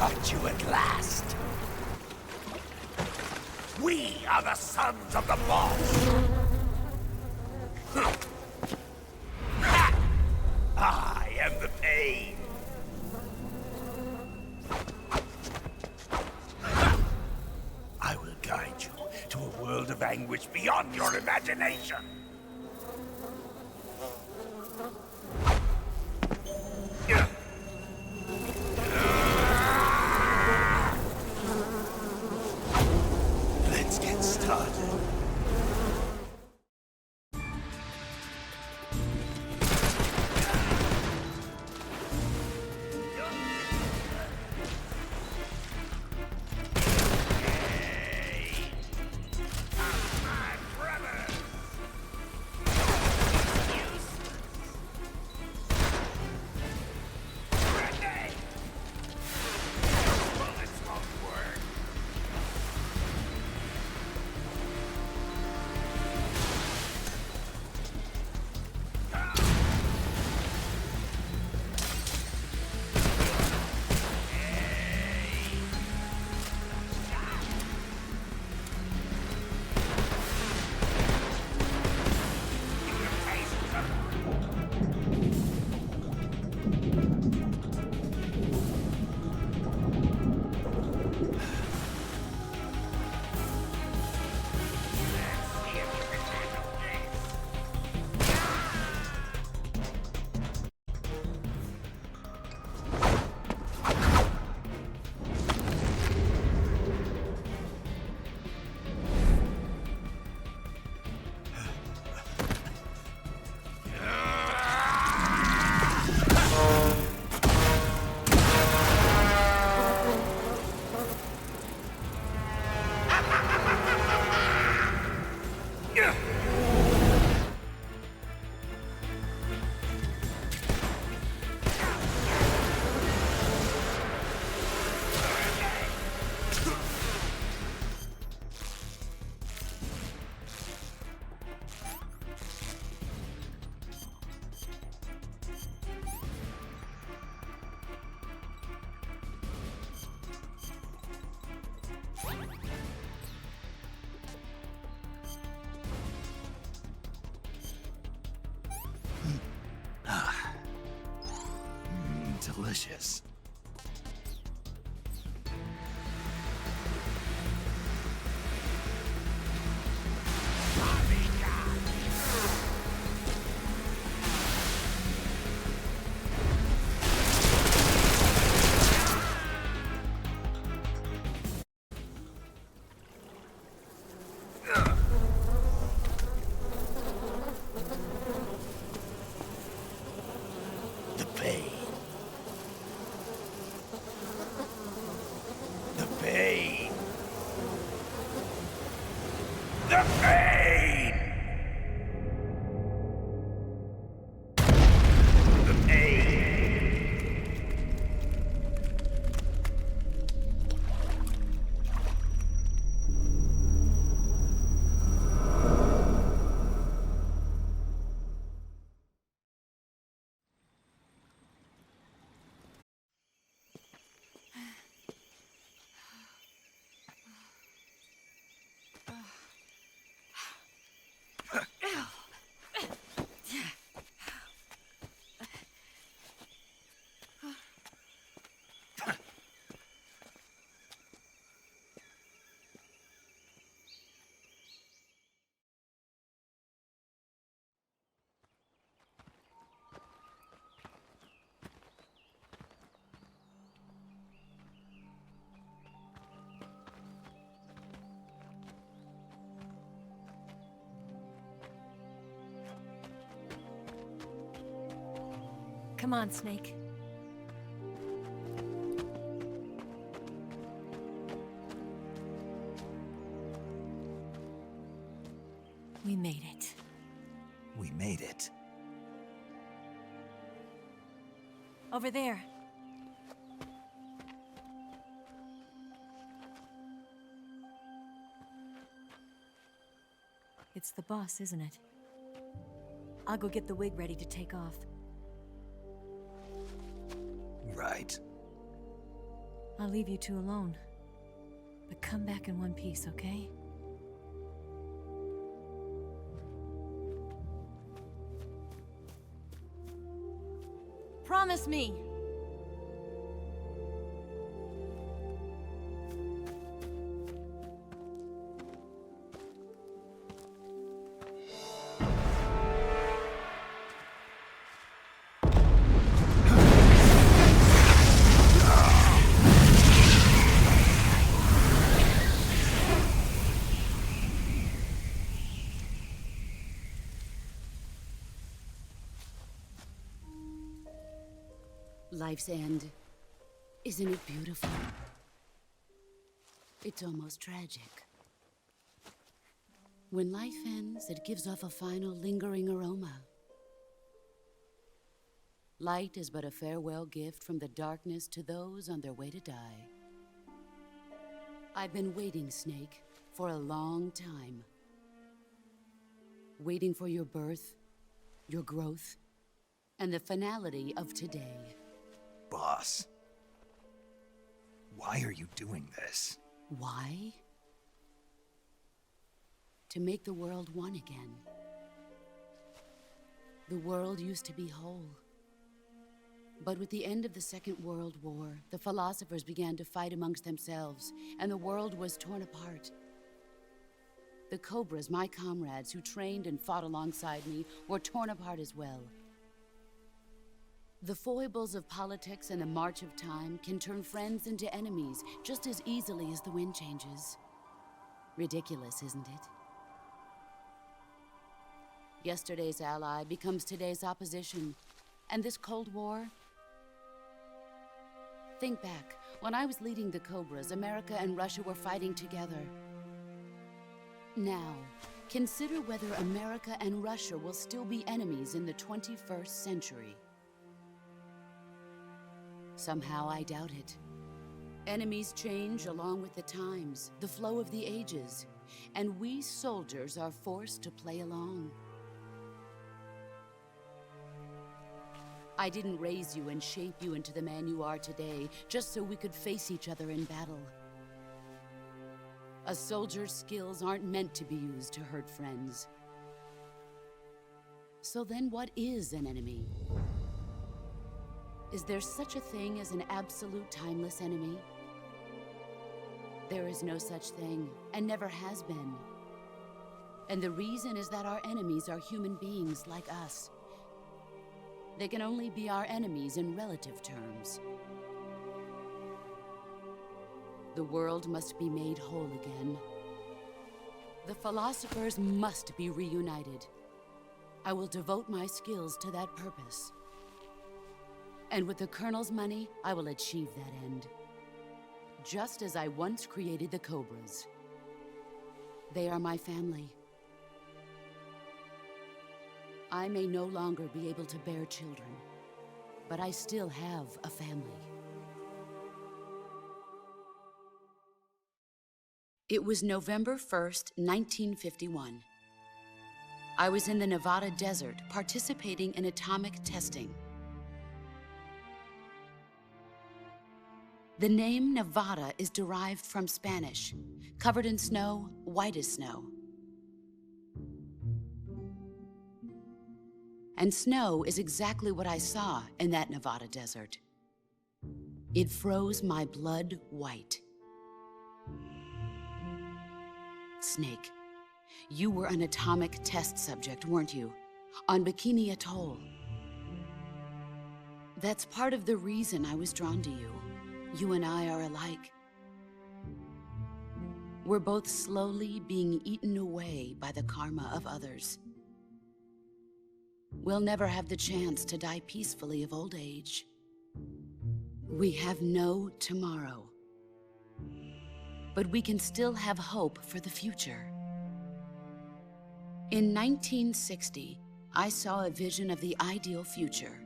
caught you at last. We are the sons of the boss. I am the pain. I will guide you to a world of anguish beyond your imagination. Let's get started. Delicious. The pain. The pain. The pain. The pain. Come on, Snake. We made it. We made it. Over there. It's the boss, isn't it? I'll go get the wig ready to take off. Right. I'll leave you two alone. But come back in one piece, okay? Promise me! Life's end. Isn't it beautiful? It's almost tragic. When life ends, it gives off a final lingering aroma. Light is but a farewell gift from the darkness to those on their way to die. I've been waiting, Snake, for a long time. Waiting for your birth, your growth, and the finality of today. Boss, why are you doing this? Why? To make the world one again. The world used to be whole. But with the end of the Second World War, the philosophers began to fight amongst themselves, and the world was torn apart. The Cobras, my comrades who trained and fought alongside me, were torn apart as well. The foibles of politics and the march of time can turn friends into enemies just as easily as the wind changes. Ridiculous, isn't it? Yesterday's ally becomes today's opposition. And this Cold War? Think back. When I was leading the Cobras, America and Russia were fighting together. Now, consider whether America and Russia will still be enemies in the 21st century. Somehow I doubt it. Enemies change along with the times, the flow of the ages, and we soldiers are forced to play along. I didn't raise you and shape you into the man you are today just so we could face each other in battle. A soldier's skills aren't meant to be used to hurt friends. So then what is an enemy? Is there such a thing as an absolute timeless enemy? There is no such thing, and never has been. And the reason is that our enemies are human beings like us. They can only be our enemies in relative terms. The world must be made whole again. The philosophers must be reunited. I will devote my skills to that purpose. And with the Colonel's money, I will achieve that end. Just as I once created the Cobras. They are my family. I may no longer be able to bear children, but I still have a family. It was November 1st, 1951. I was in the Nevada desert participating in atomic testing. The name Nevada is derived from Spanish, covered in snow, white as snow. And snow is exactly what I saw in that Nevada desert. It froze my blood white. Snake, you were an atomic test subject, weren't you? On Bikini Atoll. That's part of the reason I was drawn to you. You and I are alike. We're both slowly being eaten away by the karma of others. We'll never have the chance to die peacefully of old age. We have no tomorrow. But we can still have hope for the future. In 1960, I saw a vision of the ideal future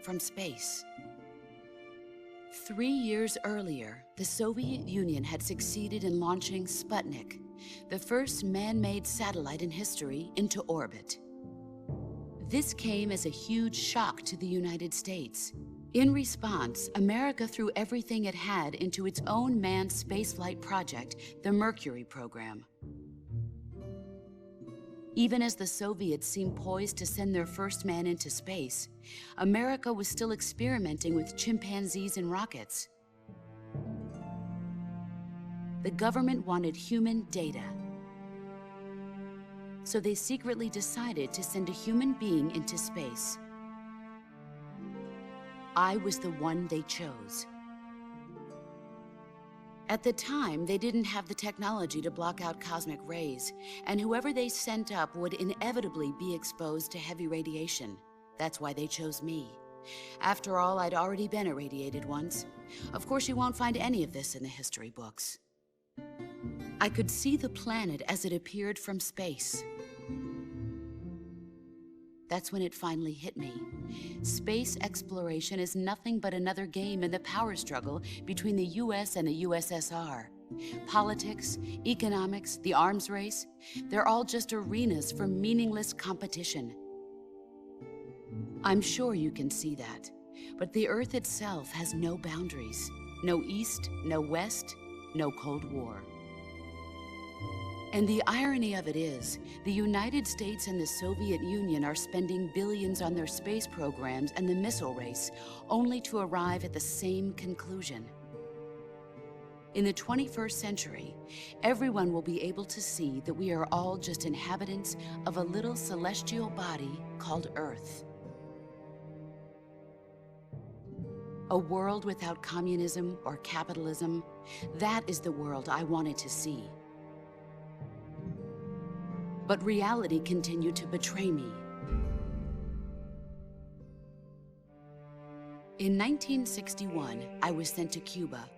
from space. 3 years earlier, the Soviet Union had succeeded in launching Sputnik, the first man-made satellite in history, into orbit. This came as a huge shock to the United States. In response, America threw everything it had into its own manned spaceflight project, the Mercury program. Even as the Soviets seemed poised to send their first man into space, America was still experimenting with chimpanzees and rockets. The government wanted human data. So they secretly decided to send a human being into space. I was the one they chose. At the time, they didn't have the technology to block out cosmic rays, and whoever they sent up would inevitably be exposed to heavy radiation. That's why they chose me. After all, I'd already been irradiated once. Of course, you won't find any of this in the history books. I could see the planet as it appeared from space. That's when it finally hit me. Space exploration is nothing but another game in the power struggle between the US and the USSR. Politics, economics, the arms race, they're all just arenas for meaningless competition. I'm sure you can see that, but the Earth itself has no boundaries. No East, no West, no Cold War. And the irony of it is, the United States and the Soviet Union are spending billions on their space programs and the missile race, only to arrive at the same conclusion. In the 21st century, everyone will be able to see that we are all just inhabitants of a little celestial body called Earth. A world without communism or capitalism, that is the world I wanted to see. But reality continued to betray me. In 1961, I was sent to Cuba,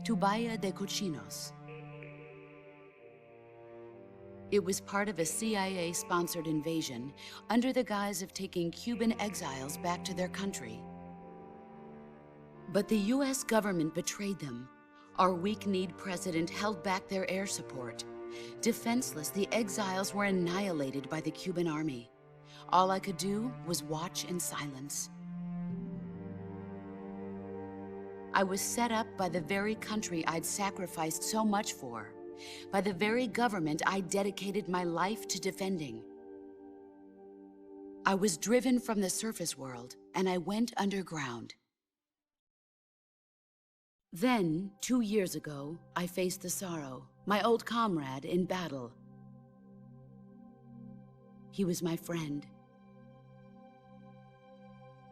to Bahia de Cochinos. It was part of a CIA-sponsored invasion under the guise of taking Cuban exiles back to their country. But the US government betrayed them. Our weak-kneed president held back their air support. Defenseless, the exiles were annihilated by the Cuban army. All I could do was watch in silence. I was set up by the very country I'd sacrificed so much for, by the very government I dedicated my life to defending. I was driven from the surface world, and I went underground. Then, 2 years ago, I faced the Sorrow, my old comrade in battle. He was my friend.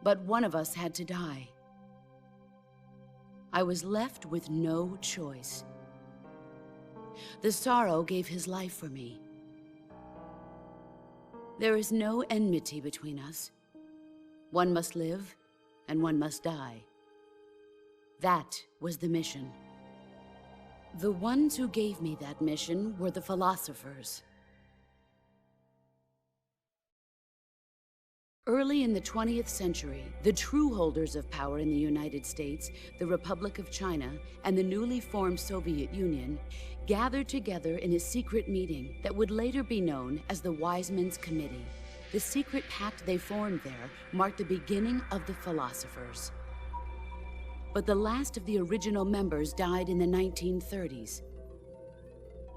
But one of us had to die. I was left with no choice. The Sorrow gave his life for me. There is no enmity between us. One must live, and one must die. That was the mission. The ones who gave me that mission were the philosophers. Early in the 20th century, the true holders of power in the United States, the Republic of China, and the newly formed Soviet Union gathered together in a secret meeting that would later be known as the Wise Men's Committee. The secret pact they formed there marked the beginning of the philosophers. But the last of the original members died in the 1930s.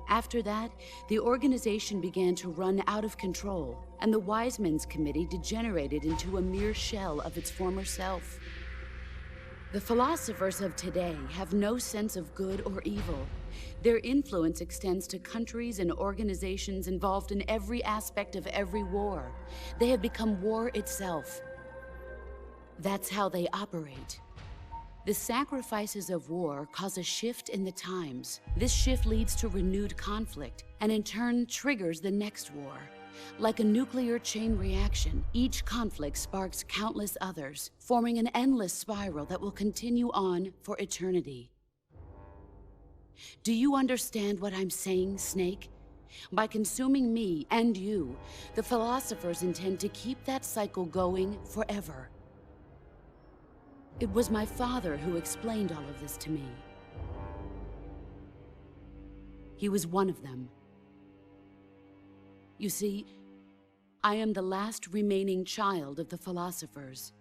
After that, the organization began to run out of control, and the Wise Men's Committee degenerated into a mere shell of its former self. The philosophers of today have no sense of good or evil. Their influence extends to countries and organizations involved in every aspect of every war. They have become war itself. That's how they operate. The sacrifices of war cause a shift in the times. This shift leads to renewed conflict, and in turn triggers the next war. Like a nuclear chain reaction, each conflict sparks countless others, forming an endless spiral that will continue on for eternity. Do you understand what I'm saying, Snake? By consuming me and you, the philosophers intend to keep that cycle going forever. It was my father who explained all of this to me. He was one of them. You see, I am the last remaining child of the philosophers.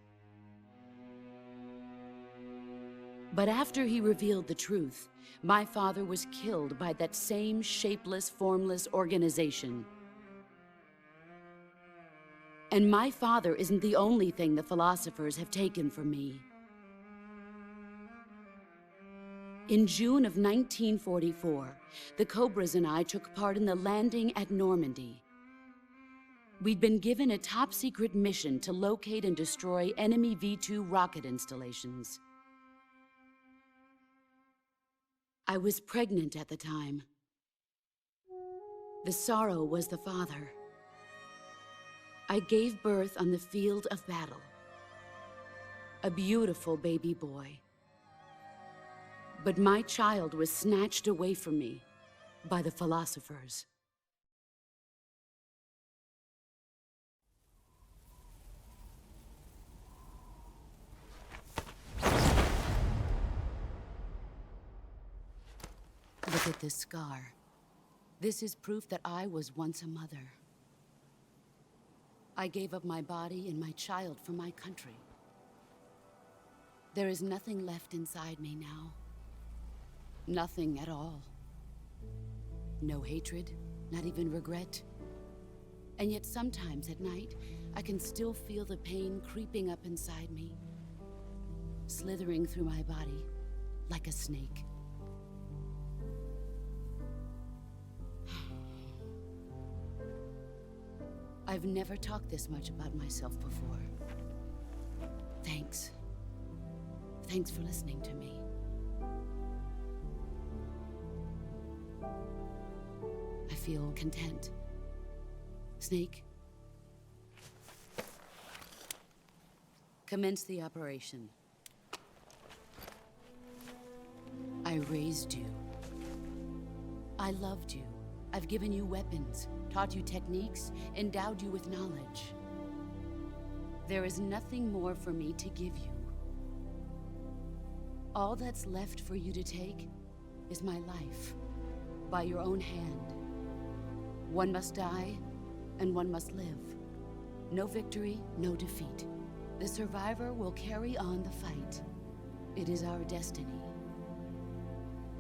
But after he revealed the truth, my father was killed by that same shapeless, formless organization. And my father isn't the only thing the philosophers have taken from me. In June of 1944, the Cobras and I took part in the landing at Normandy. We'd been given a top-secret mission to locate and destroy enemy V-2 rocket installations. I was pregnant at the time. The sorrow was the father. I gave birth on the field of battle. A beautiful baby boy. But my child was snatched away from me by the philosophers. Look at this scar. This is proof that I was once a mother. I gave up my body and my child for my country. There is nothing left inside me now. Nothing at all. No hatred, not even regret. And yet sometimes at night, I can still feel the pain creeping up inside me, slithering through my body like a snake. I've never talked this much about myself before. Thanks. Thanks for listening to me. I feel content. Snake? Commence the operation. I raised you. I loved you. I've given you weapons, taught you techniques, endowed you with knowledge. There is nothing more for me to give you. All that's left for you to take is my life, by your own hand. One must die, and one must live. No victory, no defeat. The survivor will carry on the fight. It is our destiny.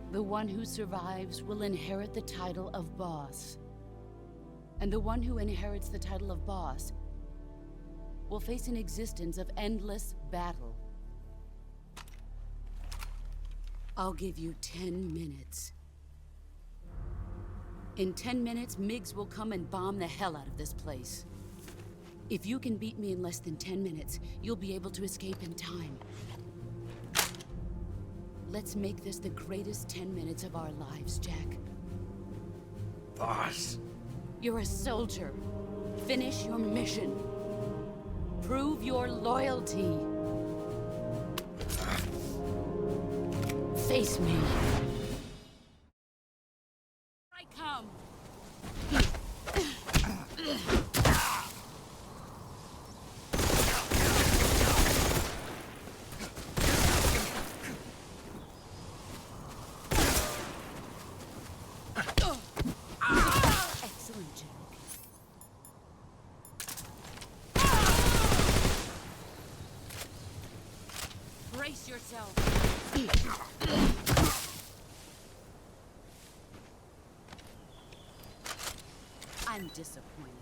The one who survives will inherit the title of boss. And the one who inherits the title of boss will face an existence of endless battle. I'll give you 10 minutes. In 10 minutes, MiGs will come and bomb the hell out of this place. If you can beat me in less than 10 minutes, you'll be able to escape in time. Let's make this the greatest 10 minutes of our lives, Jack. Boss. You're a soldier. Finish your mission. Prove your loyalty. Face me. I come. Excellent, Jack. Brace yourself. I'm disappointed.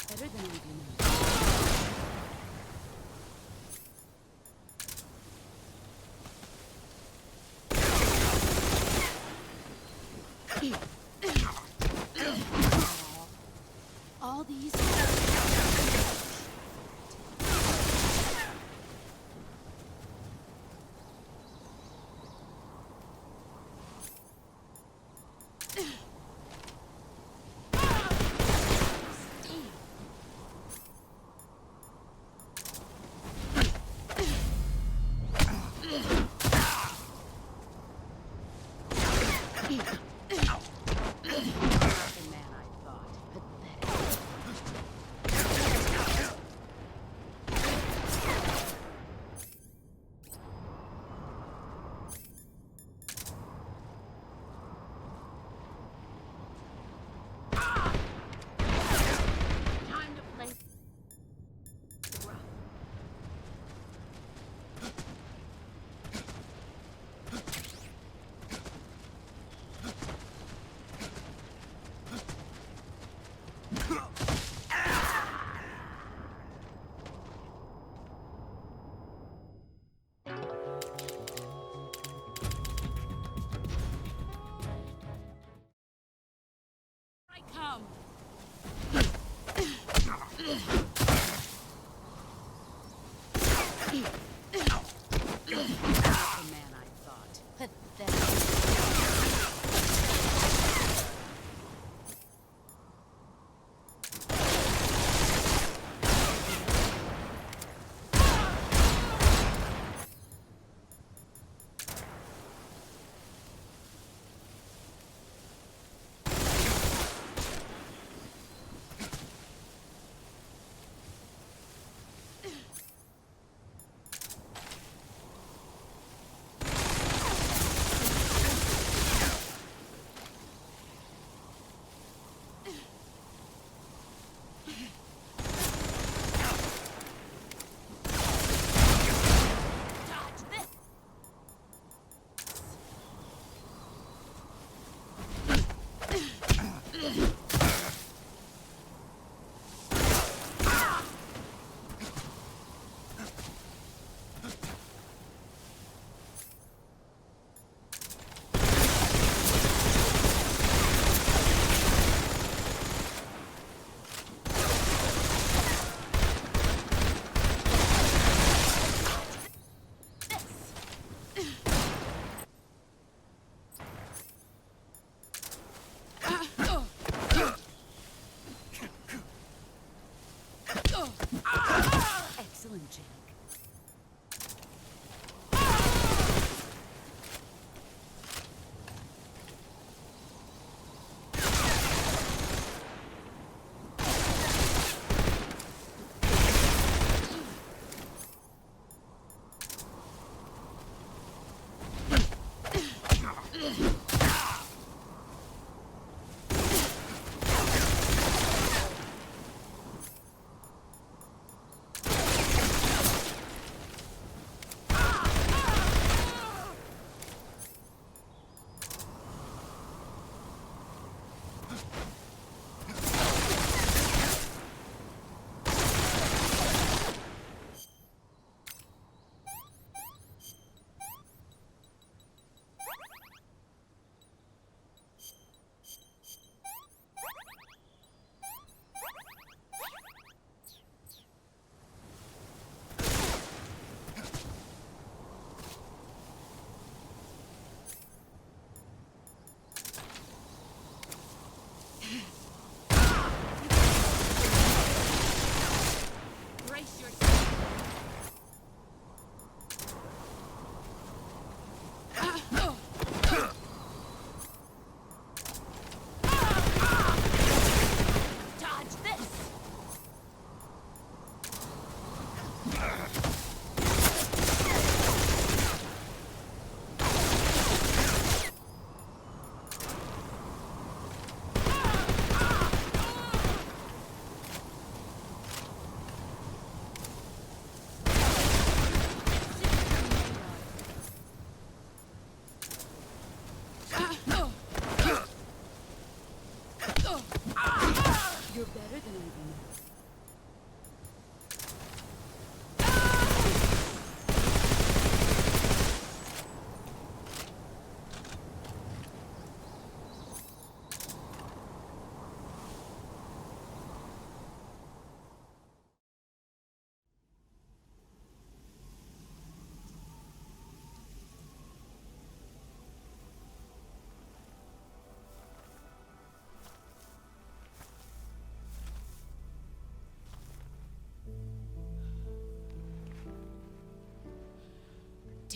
Better than anything else. All these... Excellent, Jack.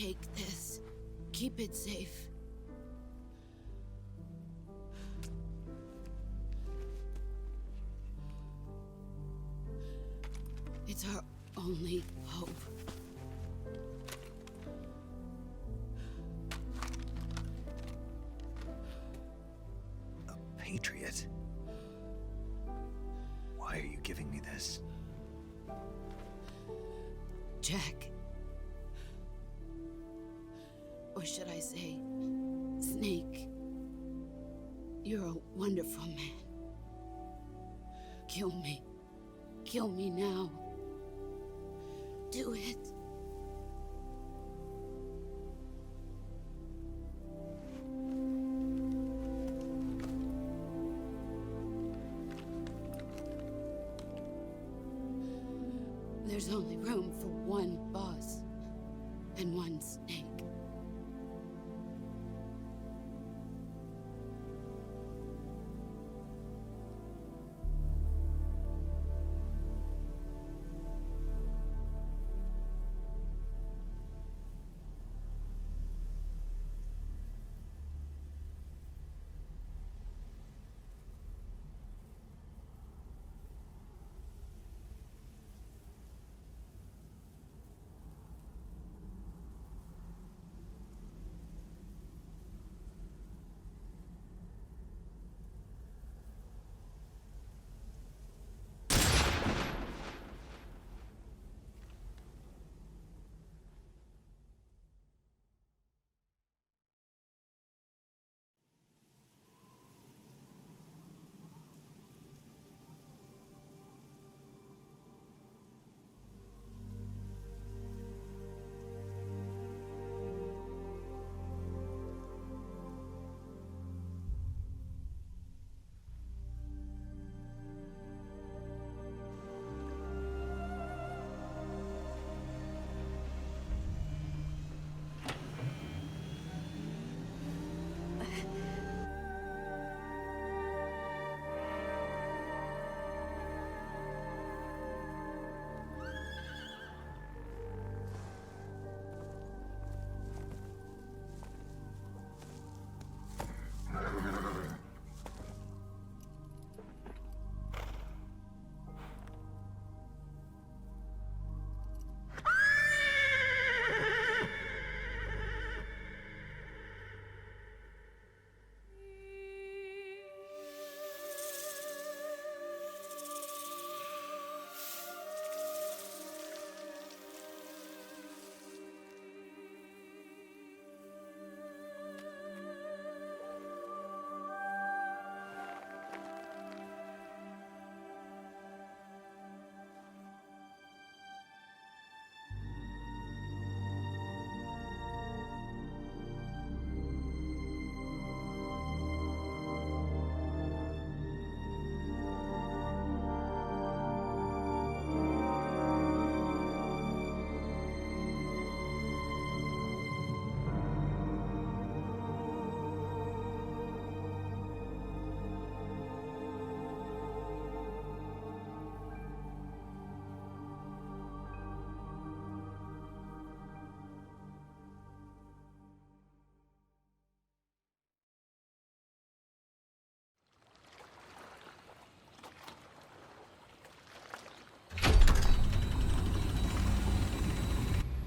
Take this. Keep it safe. It's our only hope. A patriot? Why are you giving me this? Jack. Or should I say, Snake. You're a wonderful man. Kill me. Kill me now. Do it. There's only room for one boss and one snake.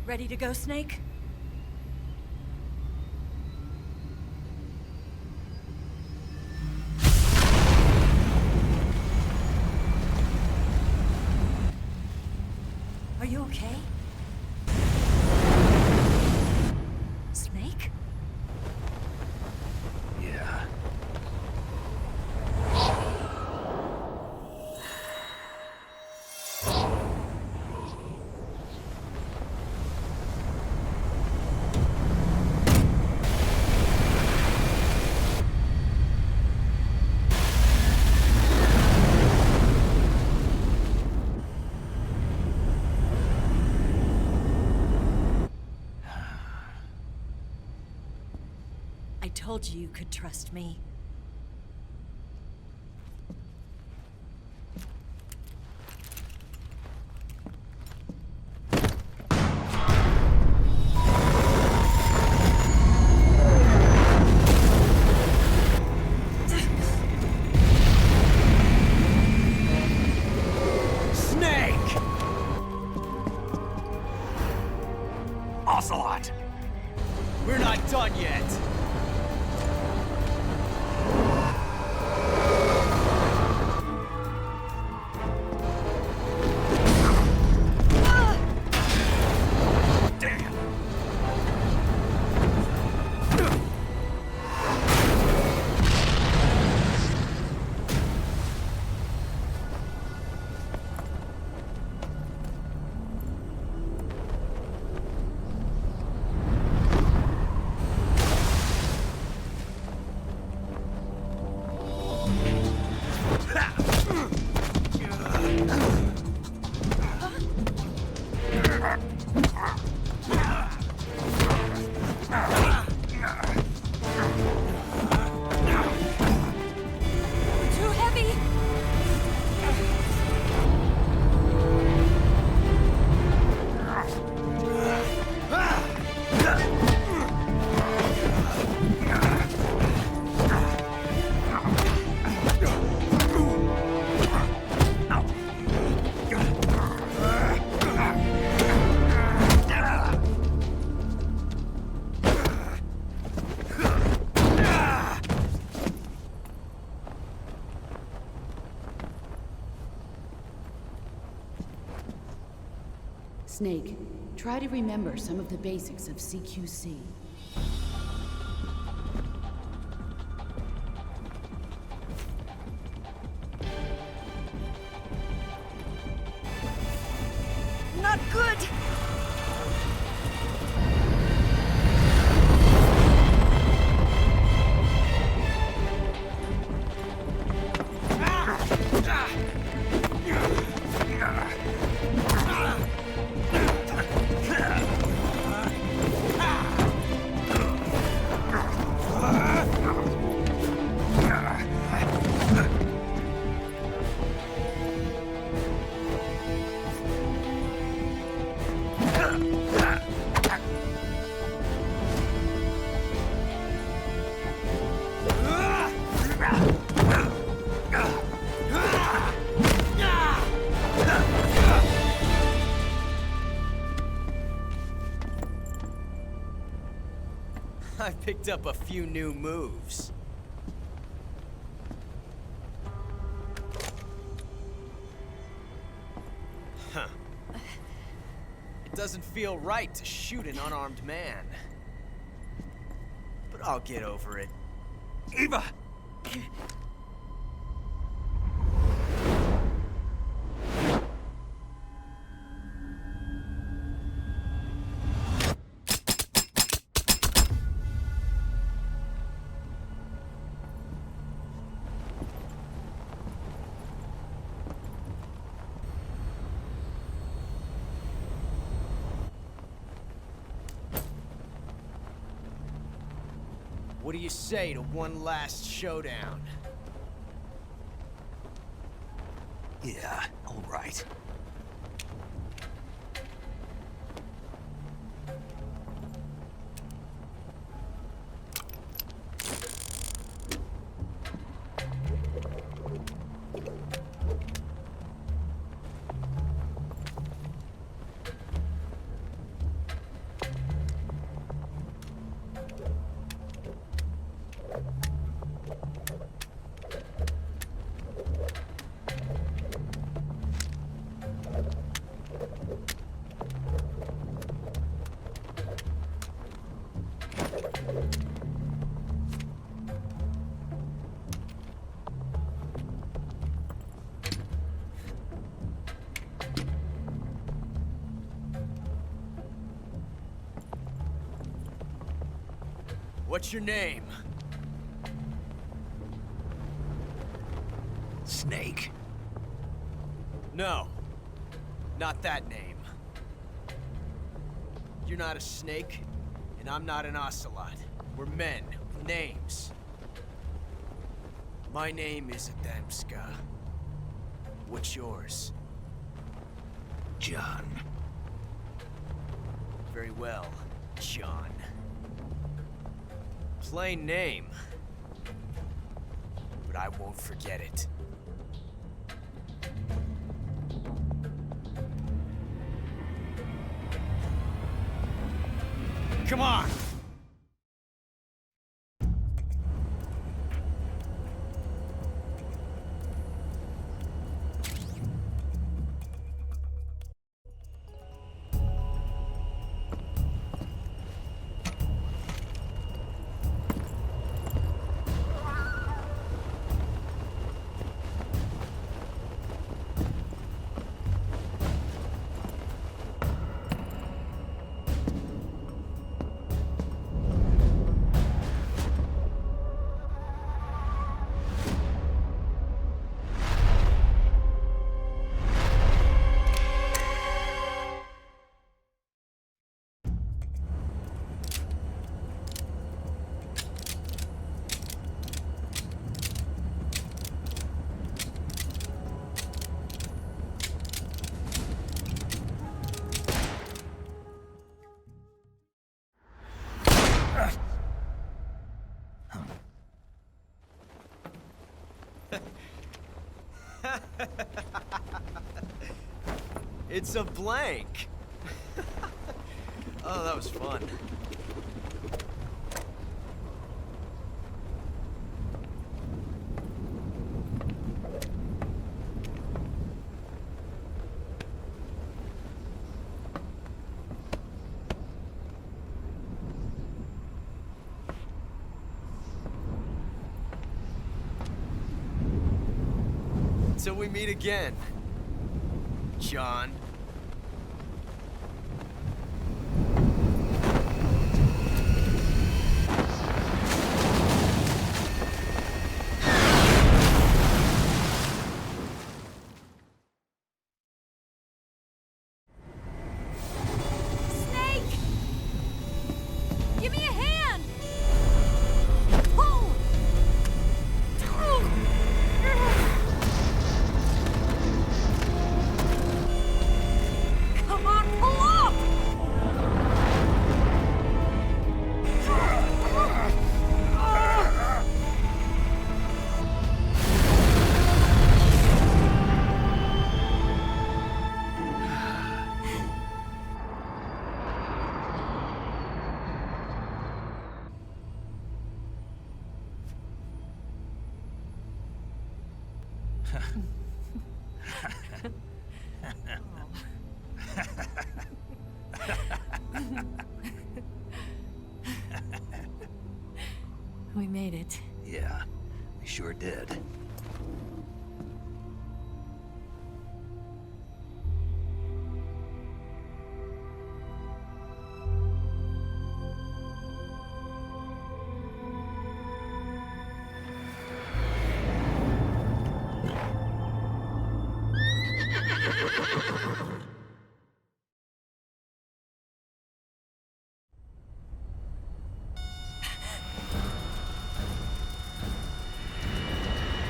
Ready to go, Snake? Are you okay? Snake? Yeah. I told you you could trust me. We're not done yet! Snake, try to remember some of the basics of CQC. Not good! I picked up a few new moves. Huh. It doesn't feel right to shoot an unarmed man. But I'll get over it. Eva! What do you say to one last showdown? Yeah, all right. What's your name? Snake. No. Not that name. You're not a snake, and I'm not an ocelot. We're men with names. My name is Adamska. What's yours? John. Very well, John. Plain name. But I won't forget it. Come on! It's a blank. Oh, that was fun. Till we meet again, John. Snake! Give me a hand! Pull! Come on, pull up! We made it. Yeah, we sure did.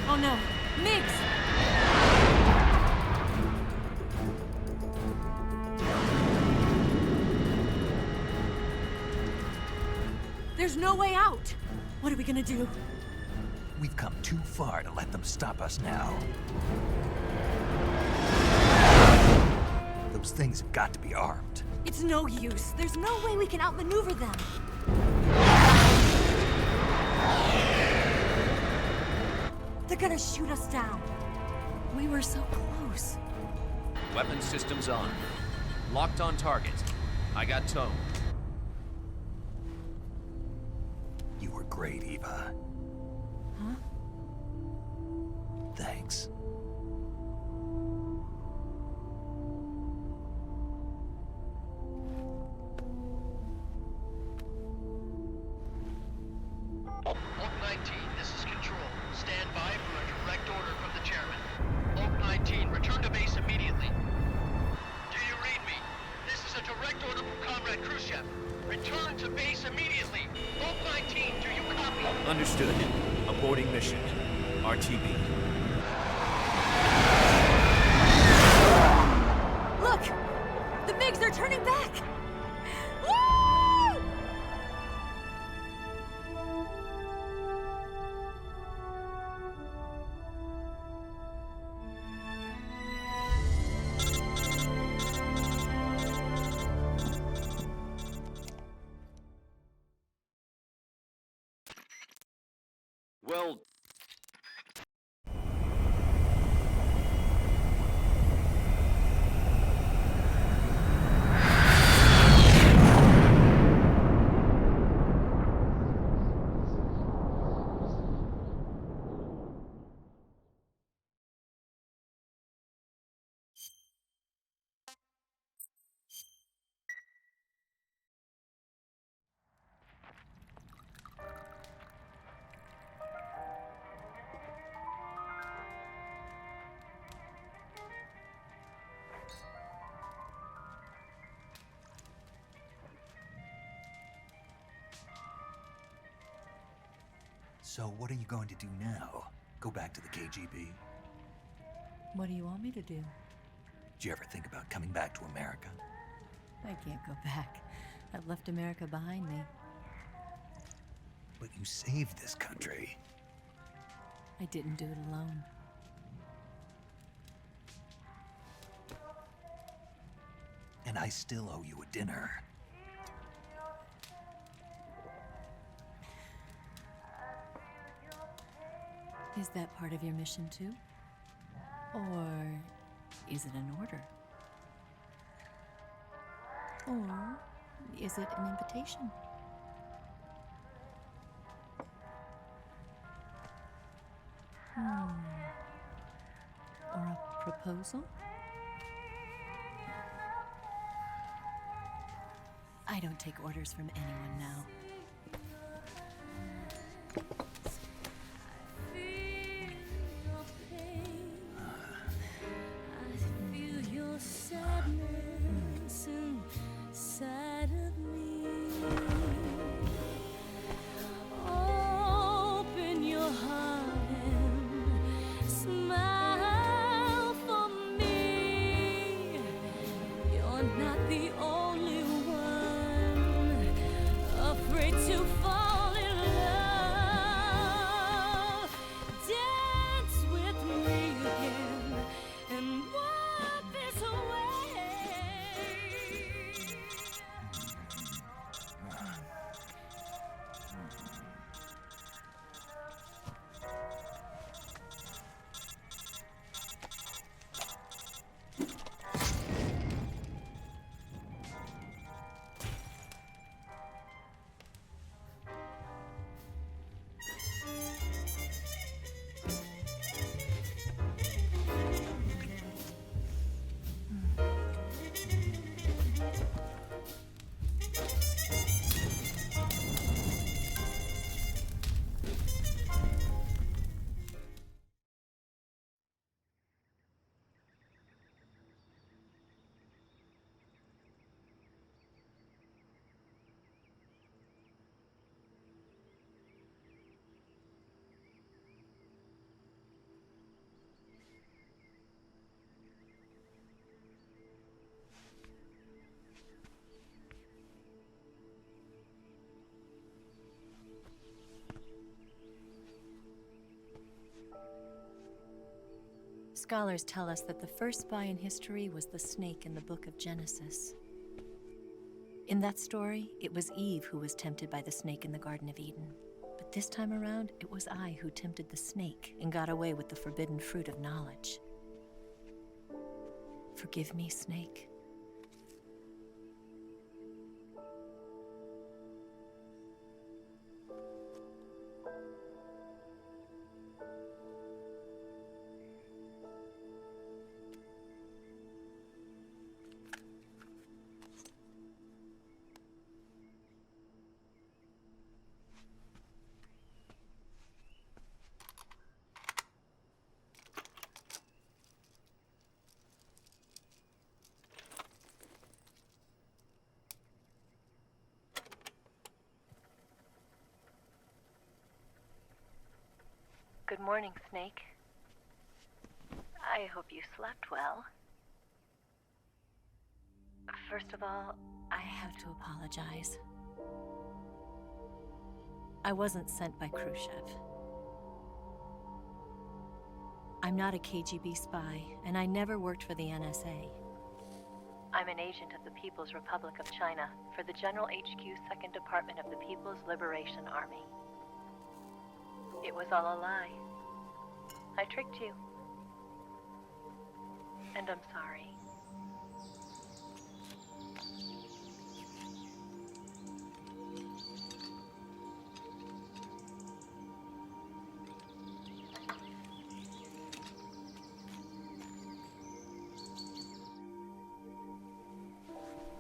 Oh no, Migs! There's no way out! What are we gonna do? We've come too far to let them stop us now. Those things have got to be armed. It's no use. There's no way we can outmaneuver them. They're gonna shoot us down. We were so close. Weapon systems on. Locked on target. I got tone. You were great, Eva. Huh? Thanks. Oak 19, this is Control. Stand by for a direct order from the chairman. Oak 19, return to base immediately. Do you read me? This is a direct order from Comrade Khrushchev. Return to base immediately. Oak 19, do you copy? Understood. Aborting mission. RTB. Look! The MiGs are turning back! Woo! Well, So what are you going to do now? Go back to the KGB? What do you want me to do? Did you ever think about coming back to America? I can't go back. I've left America behind me. But you saved this country. I didn't do it alone. and I still owe you a dinner. Is that part of your mission too? Or is it an order? Or is it an invitation? Or a proposal? I don't take orders from anyone now. Scholars tell us that the first spy in history was the snake in the book of Genesis. In that story, it was Eve who was tempted by the snake in the Garden of Eden. But this time around, it was I who tempted the snake and got away with the forbidden fruit of knowledge. Forgive me, snake. Good morning, Snake. I hope you slept well. First of all, I have to apologize. I wasn't sent by Khrushchev. I'm not a KGB spy, and I never worked for the NSA. I'm an agent of the People's Republic of China for the General HQ 2nd Department of the People's Liberation Army. It was all a lie. I tricked you. And I'm sorry.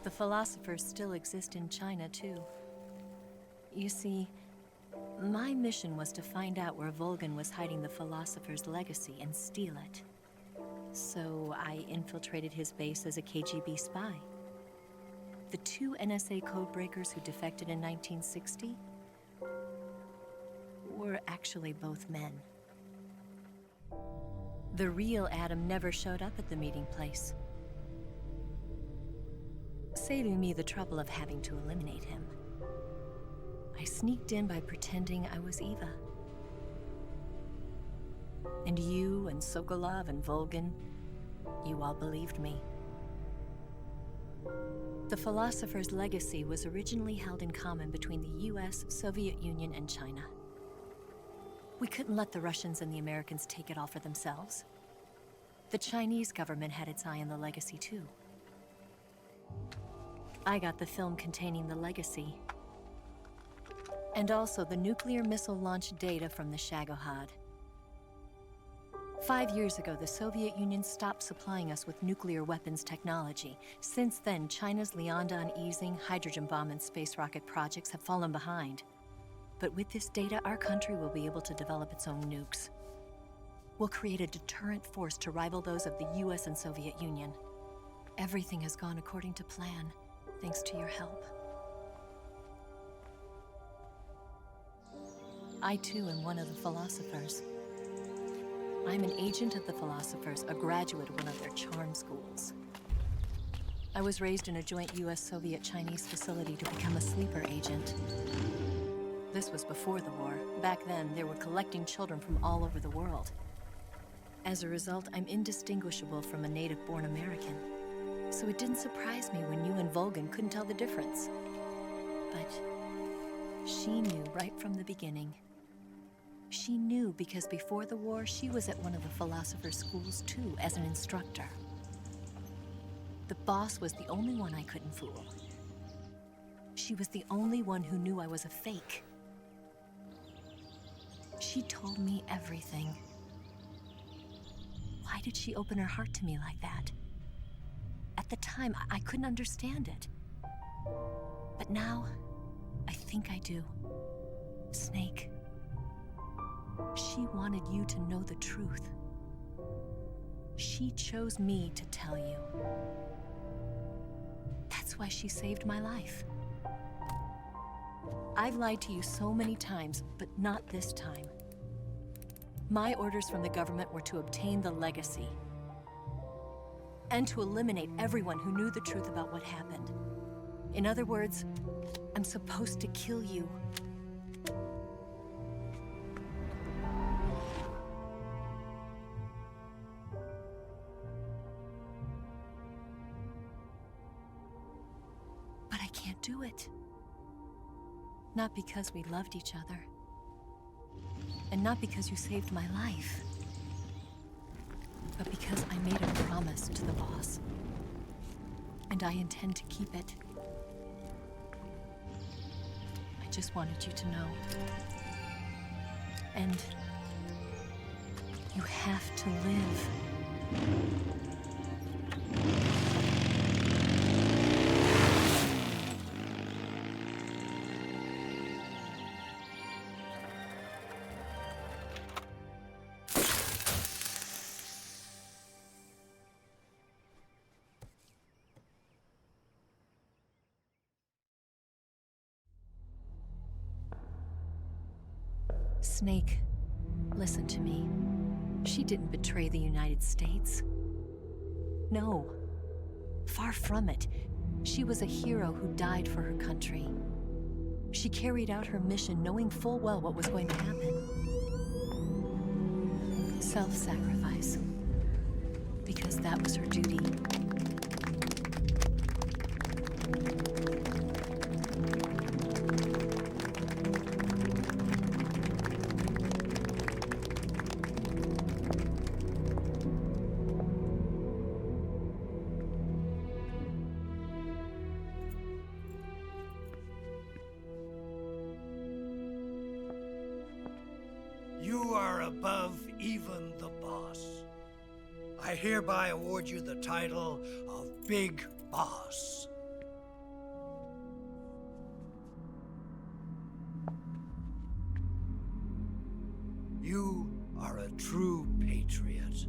The philosophers still exist in China, too. You see, my mission was to find out where Volgin was hiding the philosopher's legacy and steal it. So I infiltrated his base as a KGB spy. The 2 NSA codebreakers who defected in 1960 were actually both men. The real Adam never showed up at the meeting place, saving me the trouble of having to eliminate him. I sneaked in by pretending I was Eva. And you and Sokolov and Volgin, you all believed me. The philosopher's legacy was originally held in common between the US, Soviet Union, and China. We couldn't let the Russians and the Americans take it all for themselves. The Chinese government had its eye on the legacy too. I got the film containing the legacy, and also the nuclear missile launch data from the Shagohod. 5 years ago, the Soviet Union stopped supplying us with nuclear weapons technology. Since then, China's Liaodong easing, hydrogen bomb, and space rocket projects have fallen behind. But with this data, our country will be able to develop its own nukes. We'll create a deterrent force to rival those of the US and Soviet Union. Everything has gone according to plan, thanks to your help. I too am one of the philosophers. I'm an agent of the philosophers, a graduate of one of their charm schools. I was raised in a joint US-Soviet-Chinese facility to become a sleeper agent. This was before the war. Back then, they were collecting children from all over the world. As a result, I'm indistinguishable from a native-born American. So it didn't surprise me when you and Volgin couldn't tell the difference. But she knew right from the beginning. She knew because before the war, she was at one of the philosopher's schools too, as an instructor. The boss was the only one I couldn't fool. She was the only one who knew I was a fake. She told me everything. Why did she open her heart to me like that? At the time, I couldn't understand it. But now, I think I do. Snake. She wanted you to know the truth. She chose me to tell you. That's why she saved my life. I've lied to you so many times, but not this time. My orders from the government were to obtain the legacy and to eliminate everyone who knew the truth about what happened. In other words, I'm supposed to kill you. But I can't do it. Not because we loved each other. And not because you saved my life. But because I made a promise to the boss. And I intend to keep it. I just wanted you to know. And you have to live. Snake, listen to me. She didn't betray the United States. No, far from it. She was a hero who died for her country. She carried out her mission knowing full well what was going to happen. Self-sacrifice. Because that was her duty. You are above even the boss. I hereby award you the title of Big Boss. You are a true patriot.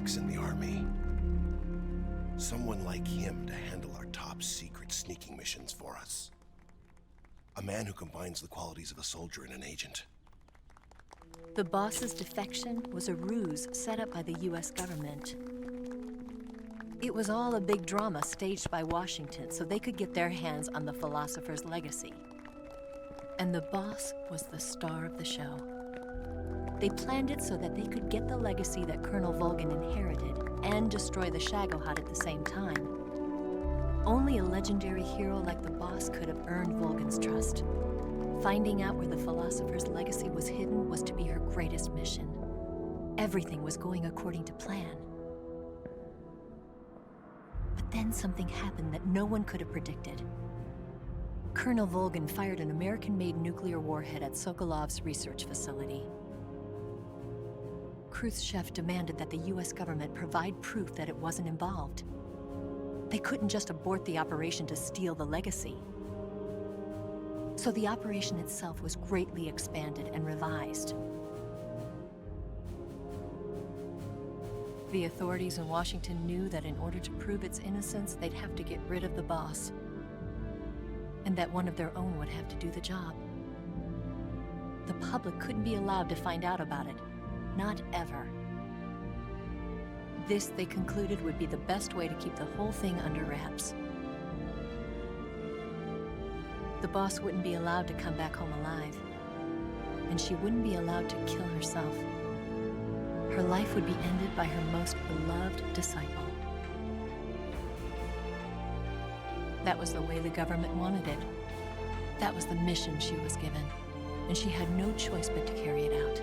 Fox in the army. Someone like him to handle our top secret sneaking missions for us. A man who combines the qualities of a soldier and an agent. The boss's defection was a ruse set up by the US government. It was all a big drama staged by Washington so they could get their hands on the philosopher's legacy. And the boss was the star of the show. They planned it so that they could get the legacy that Colonel Volgin inherited and destroy the Shagohod at the same time. Only a legendary hero like the boss could have earned Volgin's trust. Finding out where the philosopher's legacy was hidden was to be her greatest mission. Everything was going according to plan. But then something happened that no one could have predicted. Colonel Volgin fired an American-made nuclear warhead at Sokolov's research facility. Khrushchev demanded that the US government provide proof that it wasn't involved. They couldn't just abort the operation to steal the legacy. So the operation itself was greatly expanded and revised. The authorities in Washington knew that in order to prove its innocence, they'd have to get rid of the boss, and that one of their own would have to do the job. The public couldn't be allowed to find out about it. Not ever. This, they concluded, would be the best way to keep the whole thing under wraps. The boss wouldn't be allowed to come back home alive, and she wouldn't be allowed to kill herself. Her life would be ended by her most beloved disciple. That was the way the government wanted it. That was the mission she was given, and she had no choice but to carry it out.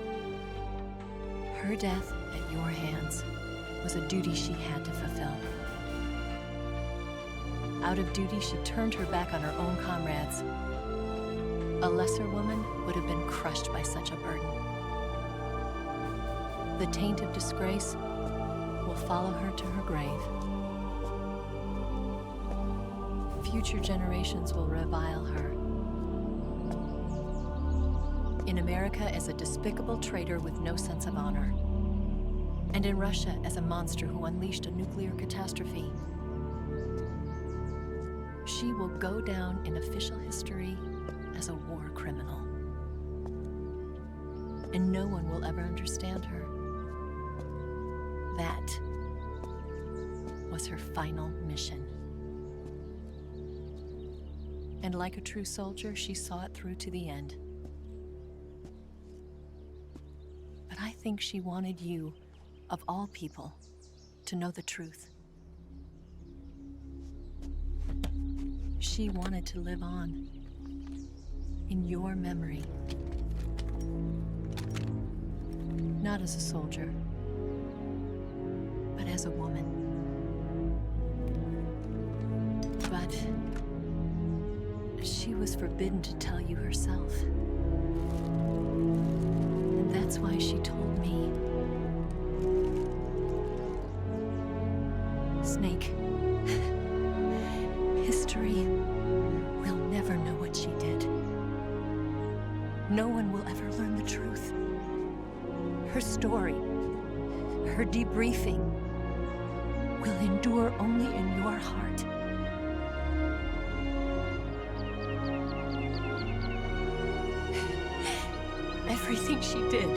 Her death at your hands was a duty she had to fulfill. Out of duty, she turned her back on her own comrades. A lesser woman would have been crushed by such a burden. The taint of disgrace will follow her to her grave. Future generations will revile her. In America as a despicable traitor with no sense of honor. And in Russia as a monster who unleashed a nuclear catastrophe. She will go down in official history as a war criminal. And no one will ever understand her. That was her final mission. And like a true soldier, she saw it through to the end. But I think she wanted you, of all people, to know the truth. She wanted to live on, in your memory. Not as a soldier, but as a woman. But she was forbidden to tell you herself. And that's why she told me. Snake, history will never know what she did. No one will ever learn the truth. Her story, her debriefing, will endure only in your heart. Everything she did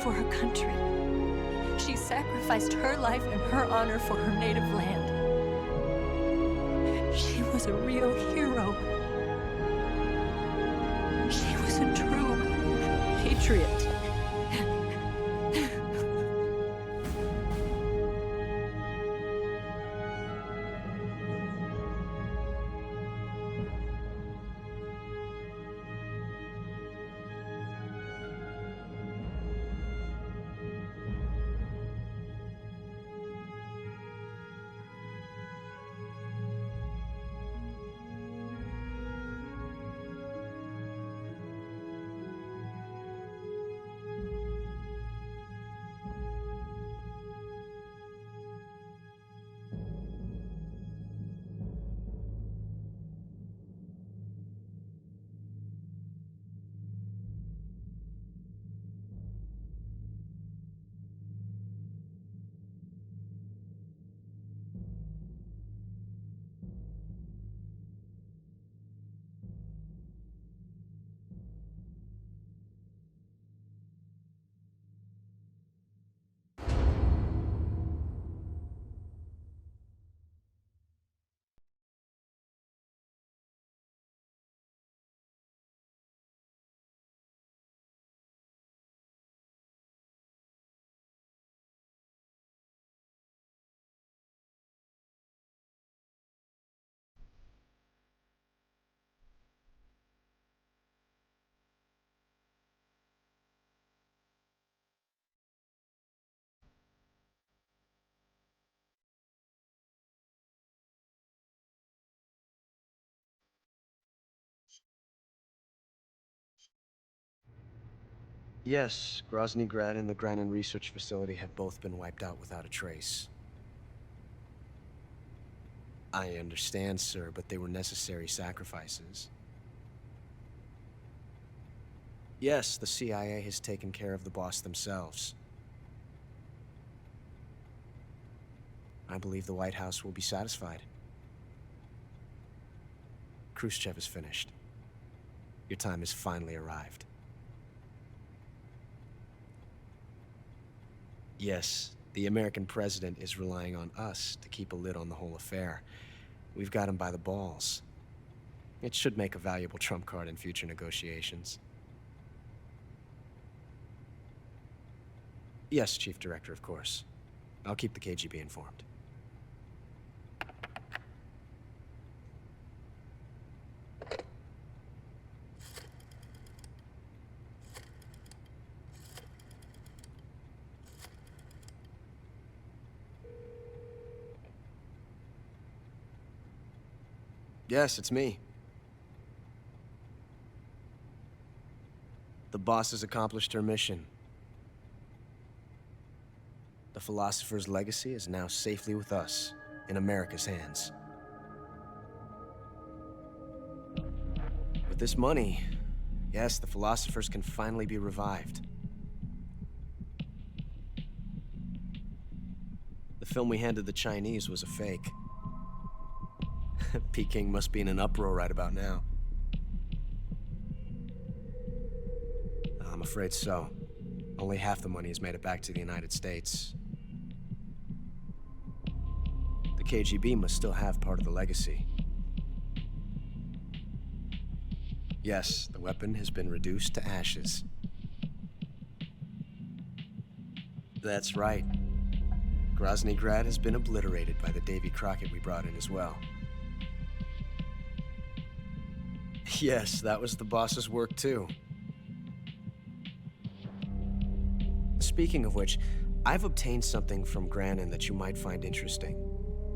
for her country. She sacrificed her life and her honor for her native land. She was a real hero. She was a true patriot. Yes, Grozny Grad and the Granin Research Facility have both been wiped out without a trace. I understand, sir, but they were necessary sacrifices. Yes, the CIA has taken care of the boss themselves. I believe the White House will be satisfied. Khrushchev is finished. Your time has finally arrived. Yes, the American president is relying on us to keep a lid on the whole affair. We've got him by the balls. It should make a valuable trump card in future negotiations. Yes, Chief Director, of course. I'll keep the KGB informed. Yes, it's me. The boss has accomplished her mission. The philosopher's legacy is now safely with us, in America's hands. With this money, yes, the philosophers can finally be revived. The film we handed the Chinese was a fake. Peking must be in an uproar right about now. I'm afraid so. Only half the money has made it back to the United States. The KGB must still have part of the legacy. Yes, the weapon has been reduced to ashes. That's right. Grozny Grad has been obliterated by the Davy Crockett we brought in as well. Yes, that was the boss's work too. Speaking of which, I've obtained something from Granin that you might find interesting.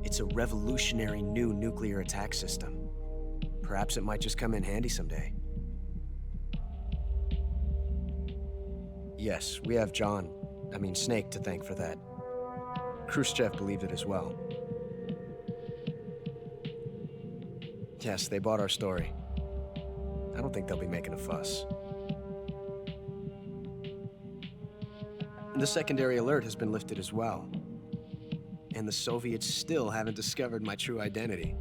It's a revolutionary new nuclear attack system. Perhaps it might just come in handy someday. Yes, we have Snake to thank for that. Khrushchev believed it as well. Yes, they bought our story. I don't think they'll be making a fuss. The secondary alert has been lifted as well. And the Soviets still haven't discovered my true identity.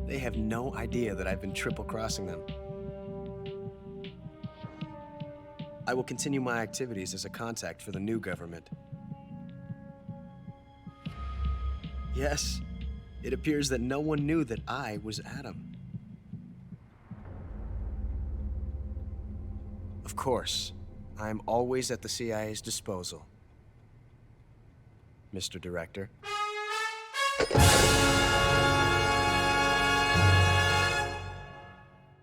They have no idea that I've been triple-crossing them. I will continue my activities as a contact for the new government. Yes, it appears that no one knew that I was Adam. Of course, I'm always at the CIA's disposal, Mr. Director.